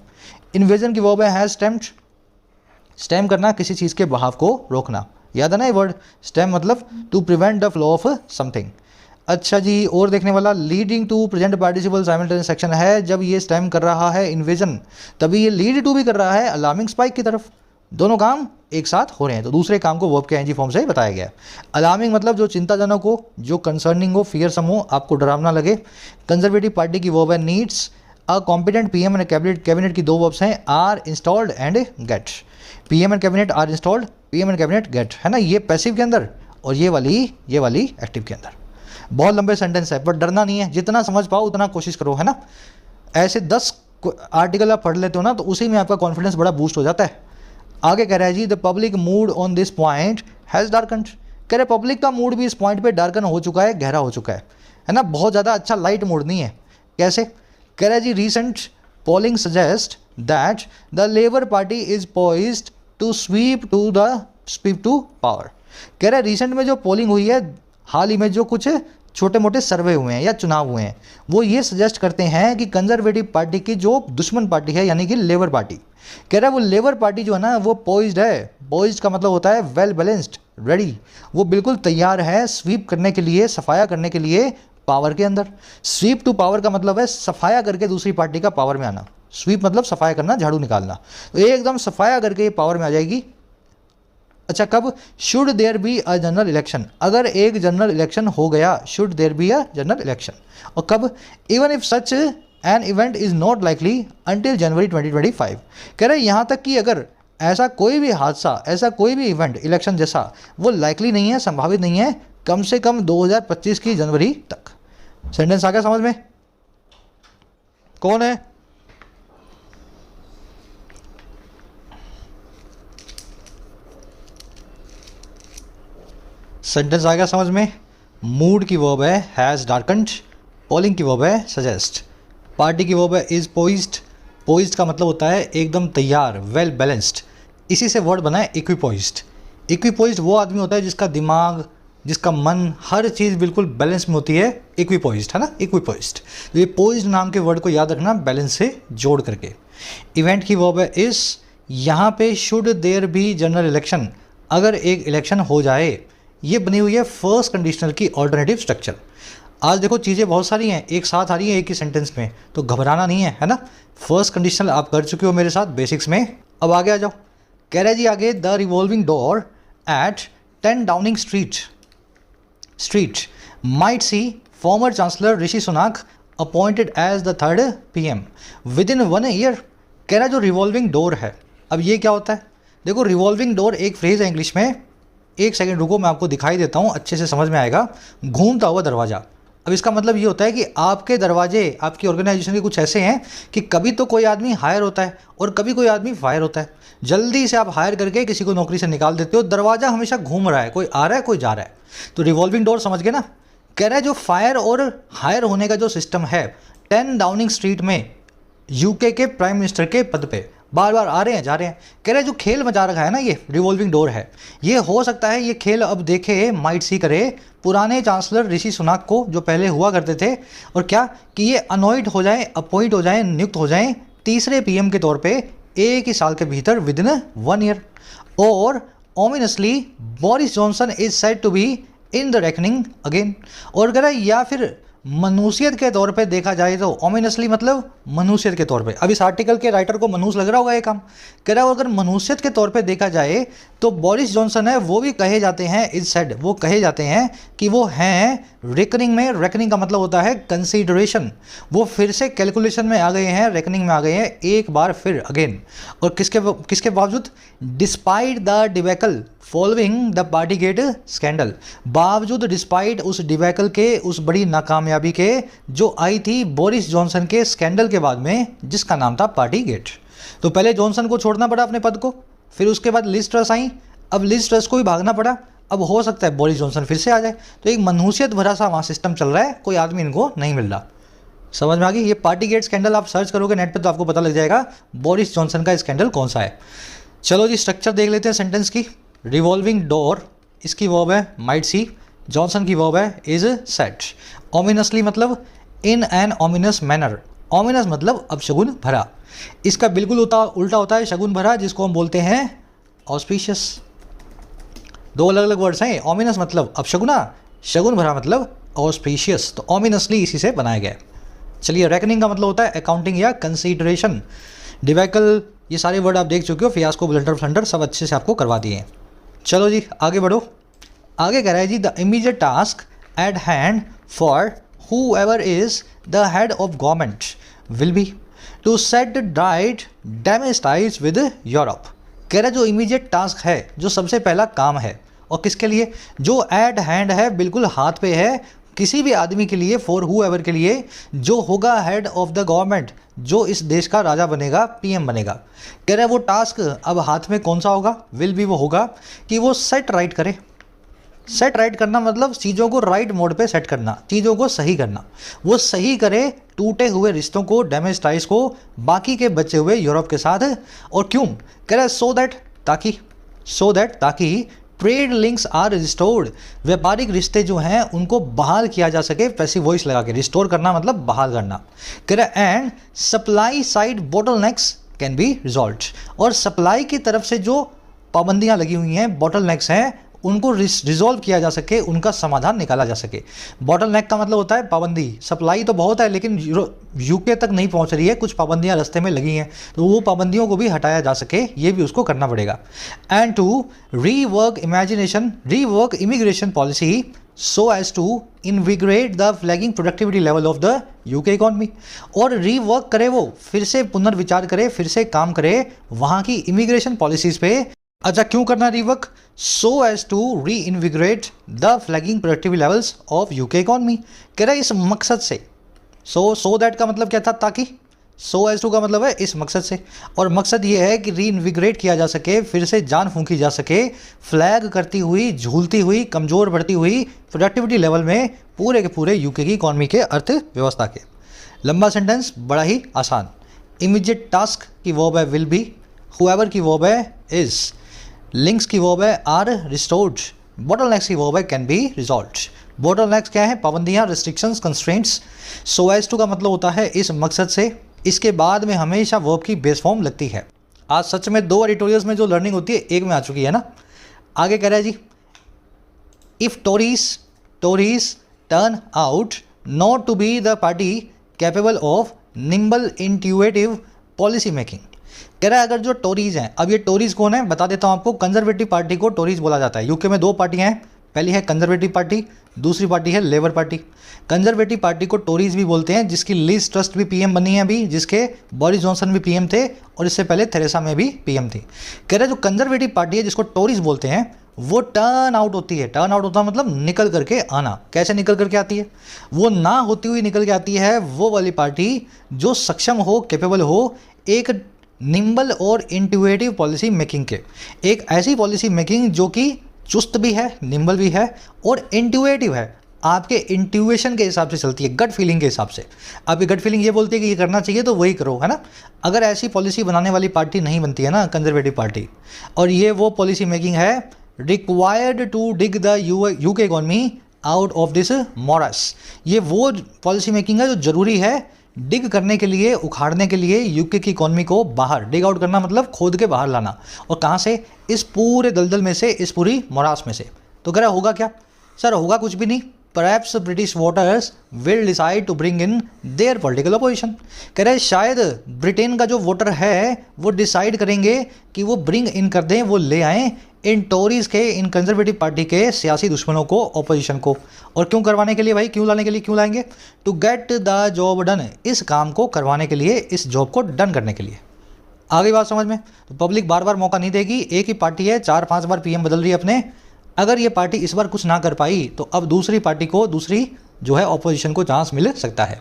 [SPEAKER 1] इन्वेजन की वर्ब है हैज स्टेम्ड, स्टेम करना, किसी चीज़ के बहाव को रोकना। याद है ना ये वर्ड? स्टेम मतलब to prevent the flow of something. अच्छा जी, और देखने वाला, leading to present participle simultaneous action है, जब ये स्टेम कर रहा है इन्वेजन, तभी ये लीड टू भी कर रहा है अलार्मिंग स्पाइक की तरफ। दोनों काम एक साथ हो रहे हैं, तो दूसरे काम को वर्ब के एनजी फॉर्म से बताया गया है। अलार्मिंग मतलब जो चिंताजनक हो, जो कंसर्निंग हो, फियरसम हो, आपको डरावना लगे। कंजर्वेटिव पार्टी की वर्ब है needs, a competent PM and cabinet, cabinet की दो वर्ब्स हैं, are installed and get. PM and cabinet are installed, PM and cabinet get, है ना, ये पैसिव के अंदर, और ये वाली एक्टिव के अंदर। बहुत लंबे सेंटेंस है, पर डरना नहीं है, जितना समझ पाओ उतना कोशिश करो, है ना। ऐसे 10 आर्टिकल आप पढ़ लेते हो ना, तो उसी में आपका कॉन्फिडेंस बड़ा बूस्ट हो जाता है। आगे कह रहा है जी the public mood on this point has darkened, कह रहे पब्लिक का मूड भी इस पॉइंट पे डार्कन हो चुका है, गहरा हो चुका है ना, बहुत ज़्यादा अच्छा लाइट मूड नहीं है। कैसे? कह रहा है जी recent polling suggest that the Labour party is poised to sweep to power. कह रहा है रिसेंट में जो पोलिंग हुई है, हाल ही में जो कुछ छोटे मोटे सर्वे हुए हैं या चुनाव हुए हैं, वो ये सजेस्ट करते हैं कि कंजर्वेटिव पार्टी की जो दुश्मन पार्टी है, यानी कि लेबर पार्टी, कह रहा है वो लेबर पार्टी जो है ना, वो पोइज्ड है। पोइज्ड का मतलब होता है वेल बैलेंस्ड, रेडी, वो बिल्कुल तैयार है स्वीप करने के लिए, सफाया करने के लिए पावर के अंदर। स्वीप टू पावर का मतलब है सफाया करके दूसरी पार्टी का पावर में आना। स्वीप मतलब सफाया करना, झाड़ू निकालना, तो एकदम सफाया करके ये पावर में आ जाएगी। अच्छा, कब? Should there be a general election, अगर एक जनरल इलेक्शन हो गया, should there be a general election. और कब? Even if such an event is not likely until January 2025। कह रहे यहाँ तक कि अगर ऐसा कोई भी हादसा, ऐसा कोई भी इवेंट इलेक्शन जैसा, वो लाइकली नहीं है, संभावित नहीं है, कम से कम 2025 की जनवरी तक। सेंटेंस आ गया समझ में? कौन है? सेंटेंस आ गया समझ में? मूड की वर्ब है हैज़ डार्कन्ड, पोलिंग की वर्ब है सजेस्ट, पार्टी की वर्ब है इज पोइज्ड। पोइज्ड का मतलब होता है एकदम तैयार, वेल बैलेंस्ड। इसी से वर्ड बना है इक्विपोइज्ड। इक्विपोइज्ड वो आदमी होता है जिसका दिमाग, जिसका मन, हर चीज़ बिल्कुल बैलेंस में होती है, इक्विपोइज्ड, है ना, इक्विपोइज्ड। तो ये पोइज्ड नाम के वर्ड को याद रखना बैलेंस से जोड़ करके। इवेंट की वर्ब है इस, यहाँ पे should there be general election, अगर एक इलेक्शन हो जाए, ये बनी हुई है फर्स्ट कंडीशनल की ऑल्टरनेटिव स्ट्रक्चर। आज देखो चीज़ें बहुत सारी हैं, एक साथ आ रही हैं एक ही सेंटेंस में, तो घबराना नहीं है ना। फर्स्ट कंडीशनल आप कर चुके हो मेरे साथ बेसिक्स में, अब आगे आ जाओ। कह रहे जी आगे, the revolving door at 10 Downing Street might see former chancellor Rishi Sunak appointed as the 3rd PM within 1 year. कह रहा जो रिवॉल्विंग डोर है, अब ये क्या होता है? देखो रिवॉल्विंग डोर एक फ्रेज है इंग्लिश में, एक सेकंड रुको, मैं आपको दिखाई देता हूँ, अच्छे से समझ में आएगा। घूमता हुआ दरवाज़ा। अब इसका मतलब ये होता है कि आपके दरवाजे आपकी ऑर्गेनाइजेशन के कुछ ऐसे हैं कि कभी तो कोई आदमी हायर होता है और कभी कोई आदमी फायर होता है। जल्दी से आप हायर करके किसी को नौकरी से निकाल देते हो, दरवाज़ा हमेशा घूम रहा है, कोई आ रहा है कोई जा रहा है। तो रिवॉल्विंग डोर समझ गए ना। कह रहा है जो फायर और हायर होने का जो सिस्टम है 10 डाउनिंग स्ट्रीट में यूके के प्राइम मिनिस्टर के पद पे बार बार आ रहे हैं जा रहे हैं। कह रहे जो खेल मचा रखा है ना, ये रिवॉल्विंग डोर है। ये हो सकता है ये खेल अब देखे माइट सी करे पुराने चांसलर ऋषि सुनाक को, जो पहले हुआ करते थे, और क्या कि ये अनॉइंट हो जाए, अपॉइंट हो जाए, नियुक्त हो जाए तीसरे पीएम के तौर पे एक ही साल के भीतर विद इन 1 ईयर। और ominously Boris Johnson is said to be in the reckoning again. और कह रहा है या फिर मनुष्यत के तौर पे देखा जाए तो ओमिनसली मतलब मनुष्यत के तौर पे। अब इस आर्टिकल के राइटर को मनुष्य लग रहा होगा ये काम। कह रहा है अगर मनुष्यत के तौर पे देखा जाए तो बोरिस जॉनसन है वो भी कहे जाते हैं, इज सेड वो कहे जाते हैं कि वो हैं रेकनिंग में। रेकनिंग का मतलब होता है कंसीडरेशन। वो फिर से कैलकुलेशन में आ गए हैं, रेकनिंग में आ गए हैं एक बार फिर अगेन। और किसके बावजूद? Despite the debacle following the Partygate scandal. बावजूद डिस्पाइट उस डिबेकल के, उस बड़ी नाकामयाबी के जो आई थी बोरिस जॉनसन के स्कैंडल के बाद में, जिसका नाम था पार्टीगेट। तो पहले जॉनसन को छोड़ना पड़ा अपने पद को, फिर उसके बाद लिज ट्रस आई, अब लिज ट्रस को भी भागना पड़ा। अब हो सकता है बोरिस जॉनसन फिर से आ जाए। तो एक मनुष्यत भरा सा वहाँ सिस्टम चल रहा है, कोई आदमी इनको नहीं मिल रहा। समझ में आ गई? ये पार्टीगेट स्कैंडल आप सर्च करोगे नेट पे तो आपको पता लग जाएगा बोरिस जॉनसन का स्कैंडल कौन सा है। चलो जी स्ट्रक्चर देख लेते हैं सेंटेंस की। रिवॉल्विंग डोर, इसकी वर्ब है माइट सी, जॉनसन की वर्ब है इज सेट। ओमिनसली मतलब in an ominous manner. Ominous मतलब अपशगुन भरा। इसका बिल्कुल उल्टा होता है शगुन भरा, जिसको हम बोलते हैं ऑस्पिशियस। दो अलग अलग वर्ड्स हैं। ओमिनस मतलब अपशगुना, शगुन भरा मतलब ऑस्पिशियस। तो ओमिनसली इसी से बनाया गया है। चलिए रेकनिंग का मतलब होता है अकाउंटिंग या कंसीडरेशन। डिबेकल, ये सारे वर्ड आप देख चुके हो, फियास्को, ब्लंडर फ्लंडर सब अच्छे से आपको करवा दिए हैं। चलो जी आगे बढ़ो। आगे कह रहा है जी the immediate task at hand for whoever is the head of government will be to set right damaged ties with Europe। कह रहा है जो इमीडिएट टास्क है, जो सबसे पहला काम है, और किसके लिए? जो एट हैंड है, बिल्कुल हाथ पे है, किसी भी आदमी के लिए, फॉर whoever के लिए, जो होगा हेड ऑफ द गवर्नमेंट, जो इस देश का राजा बनेगा, पीएम बनेगा। कह रहा है वो टास्क अब हाथ में कौन सा होगा? विल बी वो होगा कि वो सेट राइट करे। सेट राइट करना मतलब चीज़ों को राइट मोड पे सेट करना, चीज़ों को सही करना। वो सही करे टूटे हुए रिश्तों को, डैमेज टाइज को बाकी के बचे हुए यूरोप के साथ। और क्यों? कह रहा है सो दैट ताकि ट्रेड लिंक्स आर रिस्टोर्ड, व्यापारिक रिश्ते जो हैं उनको बहाल किया जा सके। पैसिव वॉइस लगा के, रिस्टोर करना मतलब बहाल करना। कह रहा है and supply side bottlenecks can be resolved, और सप्लाई की तरफ से जो पाबंदियां लगी हुई हैं, बोटलनेक्स हैं, उनको रिजॉल्व किया जा सके, उनका समाधान निकाला जा सके। बॉटलनेक का मतलब होता है पाबंदी। सप्लाई तो बहुत है लेकिन यूके तक नहीं पहुंच रही है, कुछ पाबंदियां रास्ते में लगी हैं, तो वो पाबंदियों को भी हटाया जा सके, ये भी उसको करना पड़ेगा। And to rework immigration policy so as to invigorate the flagging productivity level of the UK economy. और रीवर्क करे, वो फिर से पुनर्विचार करे, फिर से काम करे वहाँ की इमिग्रेशन पॉलिसीज़ पे। अच्छा क्यों करना rework? So as to reinvigorate the flagging productivity levels of UK economy. कह रहा है इस मकसद से। सो दैट का मतलब क्या था? ताकि। सो एज टू का मतलब है इस मकसद से, और मकसद ये है कि री इनविग्रेट किया जा सके, फिर से जान फूंकी जा सके फ्लैग करती हुई, झूलती हुई, कमज़ोर बढ़ती हुई प्रोडक्टिविटी लेवल में पूरे के पूरे यूके की इकॉनमी के अर्थव्यवस्था के। लंबा सेंटेंस, बड़ा ही आसान। इमीडिएट टास्क की वर्ब है विल बी, हुएवर की वर्ब है इज, लिंक्स की वर्ब है आर रिस्टोर्ड, बॉटलनेक्स की वर्ब है कैन बी रिजॉल्व्ड। बॉटलनेक्स क्या है? पाबंदियाँ, restrictions, constraints. So as to का मतलब होता है इस मकसद से। इसके बाद में हमेशा वर्ब की बेस फॉर्म लगती है। आज सच में 2 एडिटोरियल्स में जो लर्निंग होती है एक में आ चुकी है ना। आगे कह रहा है जी if Tories turn out not to be the party capable of nimble intuitive policy making. कह रहा है अगर जो टोरीज हैं, अब ये टोरीज कौन है बता देता हूँ आपको। कंजर्वेटिव पार्टी को टोरीज बोला जाता है। यूके में 2 पार्टियाँ हैं, पहली है कंजर्वेटिव पार्टी, दूसरी पार्टी है लेबर पार्टी। कंजर्वेटिव पार्टी को टोरीज भी बोलते हैं, जिसकी लिज ट्रस्ट भी पीएम बनी है अभी, जिसके बोरिस जॉनसन भी पीएम थे और इससे पहले थेरेसा मे भी पीएम थी। कह रहे जो कंजर्वेटिव पार्टी है जिसको टोरीज बोलते हैं, वो टर्न आउट होती है। टर्न आउट होता मतलब निकल करके आना। कैसे निकल करके आती है? वो ना होती हुई निकल के आती है वो वाली पार्टी जो सक्षम हो, कैपेबल हो एक निम्बल और इंट्यूटिव पॉलिसी मेकिंग के। एक ऐसी पॉलिसी मेकिंग जो कि चुस्त भी है, निम्बल भी है और इंट्यूटिव है, आपके इंट्यूएशन के हिसाब से चलती है, गट फीलिंग के हिसाब से। आपकी गट फीलिंग ये बोलती है कि ये करना चाहिए तो वही करो, है ना। अगर ऐसी पॉलिसी बनाने वाली पार्टी नहीं बनती है ना कंजर्वेटिव पार्टी, और ये वो पॉलिसी मेकिंग है required to dig the UK economy out of this morass. ये वो पॉलिसी मेकिंग है जो जरूरी है डिग करने के लिए, उखाड़ने के लिए यूके की इकॉनमी को बाहर, डिग आउट करना मतलब खोद के बाहर लाना। और कहाँ से? इस पूरे दलदल में से, इस पूरी मोरास में से। तो कह रहा होगा क्या? सर होगा कुछ भी नहीं। Perhaps British voters will decide to bring in their political opposition। कह रहे शायद ब्रिटेन का जो वोटर है वो डिसाइड करेंगे कि वो ब्रिंग इन कर दें, वो ले आएँ इन टोरीज के, इन कंजर्वेटिव पार्टी के सियासी दुश्मनों को, ऑपोजिशन को। और क्यों करवाने के लिए भाई? क्यों लाने के लिए? क्यों लाएंगे? To get the job done. इस काम को करवाने के लिए, इस जॉब को डन करने के लिए। आ गई बात समझ में? तो पब्लिक बार बार मौका नहीं देगी। एक ही पार्टी है, 4-5 बार पीएम बदल रही है अपने। अगर ये पार्टी इस बार कुछ ना कर पाई तो अब दूसरी पार्टी को, दूसरी जो है ऑपोजिशन को चांस मिल सकता है।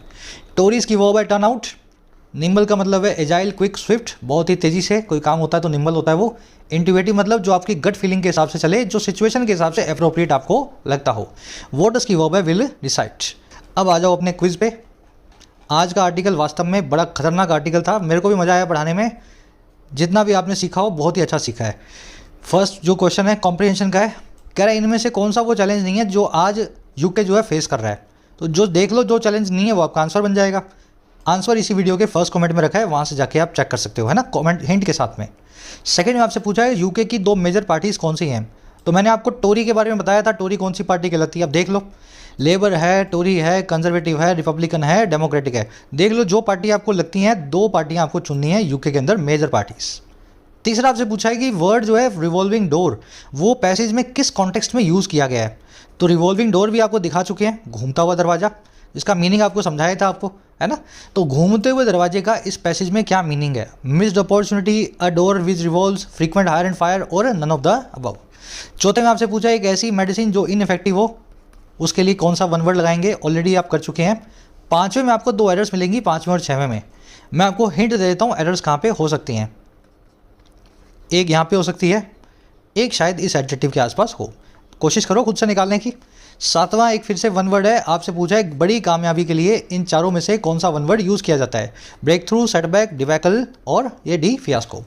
[SPEAKER 1] टोरीज की वो है टर्न आउट। निम्बल का मतलब है एजाइल, क्विक, स्विफ्ट, बहुत ही तेज़ी से कोई काम होता है तो निम्बल होता है वो। इंट्यूटिव मतलब जो आपकी गट फीलिंग के हिसाब से चले, जो सिचुएशन के हिसाब से अप्रोप्रिएट आपको लगता हो। वोटर्स की वो है विल डिसाइड। अब आ जाओ अपने क्विज पे। आज का आर्टिकल वास्तव में बड़ा खतरनाक आर्टिकल था, मेरे को भी मज़ा आया पढ़ाने में। जितना भी आपने सीखा हो बहुत ही अच्छा सीखा है। फर्स्ट जो क्वेश्चन है कॉम्प्रिहेंशन का है। कह रहा है इनमें से कौन सा वो चैलेंज नहीं है जो आज यूके जो है फेस कर रहा है। तो जो देख लो जो चैलेंज नहीं है वो आपका आंसर बन जाएगा। आंसर इसी वीडियो के फर्स्ट कमेंट में रखा है, वहाँ से जाके आप चेक कर सकते हो, है ना, कमेंट हिंट के साथ में। सेकंड में आपसे पूछा है यूके की 2 मेजर पार्टीज़ कौन सी हैं। तो मैंने आपको टोरी के बारे में बताया था, टोरी कौन सी पार्टी कहलाती है। अब देख लो, लेबर है, टोरी है, कंजर्वेटिव है, रिपब्लिकन है, डेमोक्रेटिक है। देख लो जो पार्टी आपको लगती हैं, 2 पार्टियाँ आपको चुननी है यूके के अंदर मेजर पार्टीज़। तीसरा आपसे पूछा है कि वर्ड जो है रिवॉल्विंग डोर वो पैसेज में किस कॉन्टेक्स्ट में यूज़ किया गया है। तो रिवॉल्विंग डोर भी आपको दिखा चुके हैं, घूमता हुआ दरवाज़ा, इसका मीनिंग आपको समझाया था आपको, है ना। तो घूमते हुए दरवाजे का इस पैसेज में क्या मीनिंग है? Missed opportunity, a door which revolves, frequent hire and fire और नन ऑफ द अबव। चौथे में आपसे पूछा है एक ऐसी मेडिसिन जो इनइफेक्टिव हो, उसके लिए कौन सा वन वर्ड लगाएंगे? ऑलरेडी आप कर चुके हैं। पाँचवें में आपको 2 एरर्स मिलेंगी, 5वें और 6वें में। मैं आपको हिंट दे देता हूँ एरर्स कहाँ पे हो सकती हैं। एक यहाँ पे हो सकती है, एक शायद इस एडजेक्टिव के आसपास हो। कोशिश करो खुद से निकालने की। 7वां एक फिर से वन वर्ड है, आपसे पूछा है बड़ी कामयाबी के लिए इन चारों में से कौन सा वन वर्ड यूज़ किया जाता है? ब्रेक थ्रू, सेटबैक, डिबैकल और ये डी फियास्को।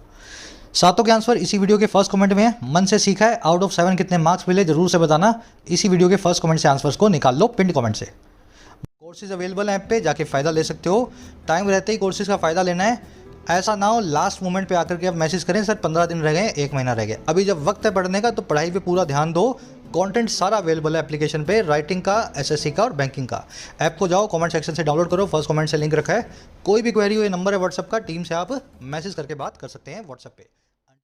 [SPEAKER 1] सातों के आंसर इसी वीडियो के फर्स्ट कमेंट में है। मन से सीखा है, आउट ऑफ 7 कितने मार्क्स मिले जरूर से बताना। इसी वीडियो के फर्स्ट कमेंट से आंसर्स को निकाल लो पिंड कमेंट से। कोर्सेज अवेलेबल हैं ऐप पे, जाके फ़ायदा ले सकते हो। टाइम रहते ही कोर्सेज का फ़ायदा लेना है। ऐसा ना हो लास्ट मोमेंट पे आकर के आप मैसेज करें सर 15 दिन रह गए, 1 महीना रह गया। अभी जब वक्त है पढ़ने का तो पढ़ाई पे पूरा ध्यान दो। कंटेंट सारा अवेलेबल है एप्लीकेशन पे, राइटिंग का, एसएससी का और बैंकिंग का। ऐप को जाओ, कमेंट सेक्शन से डाउनलोड करो, फर्स्ट कमेंट से लिंक रखा है। कोई भी क्वेरी हो, ये नंबर है व्हाट्सएप का, टीम से आप मैसेज करके बात कर सकते हैं व्हाट्सएप पे।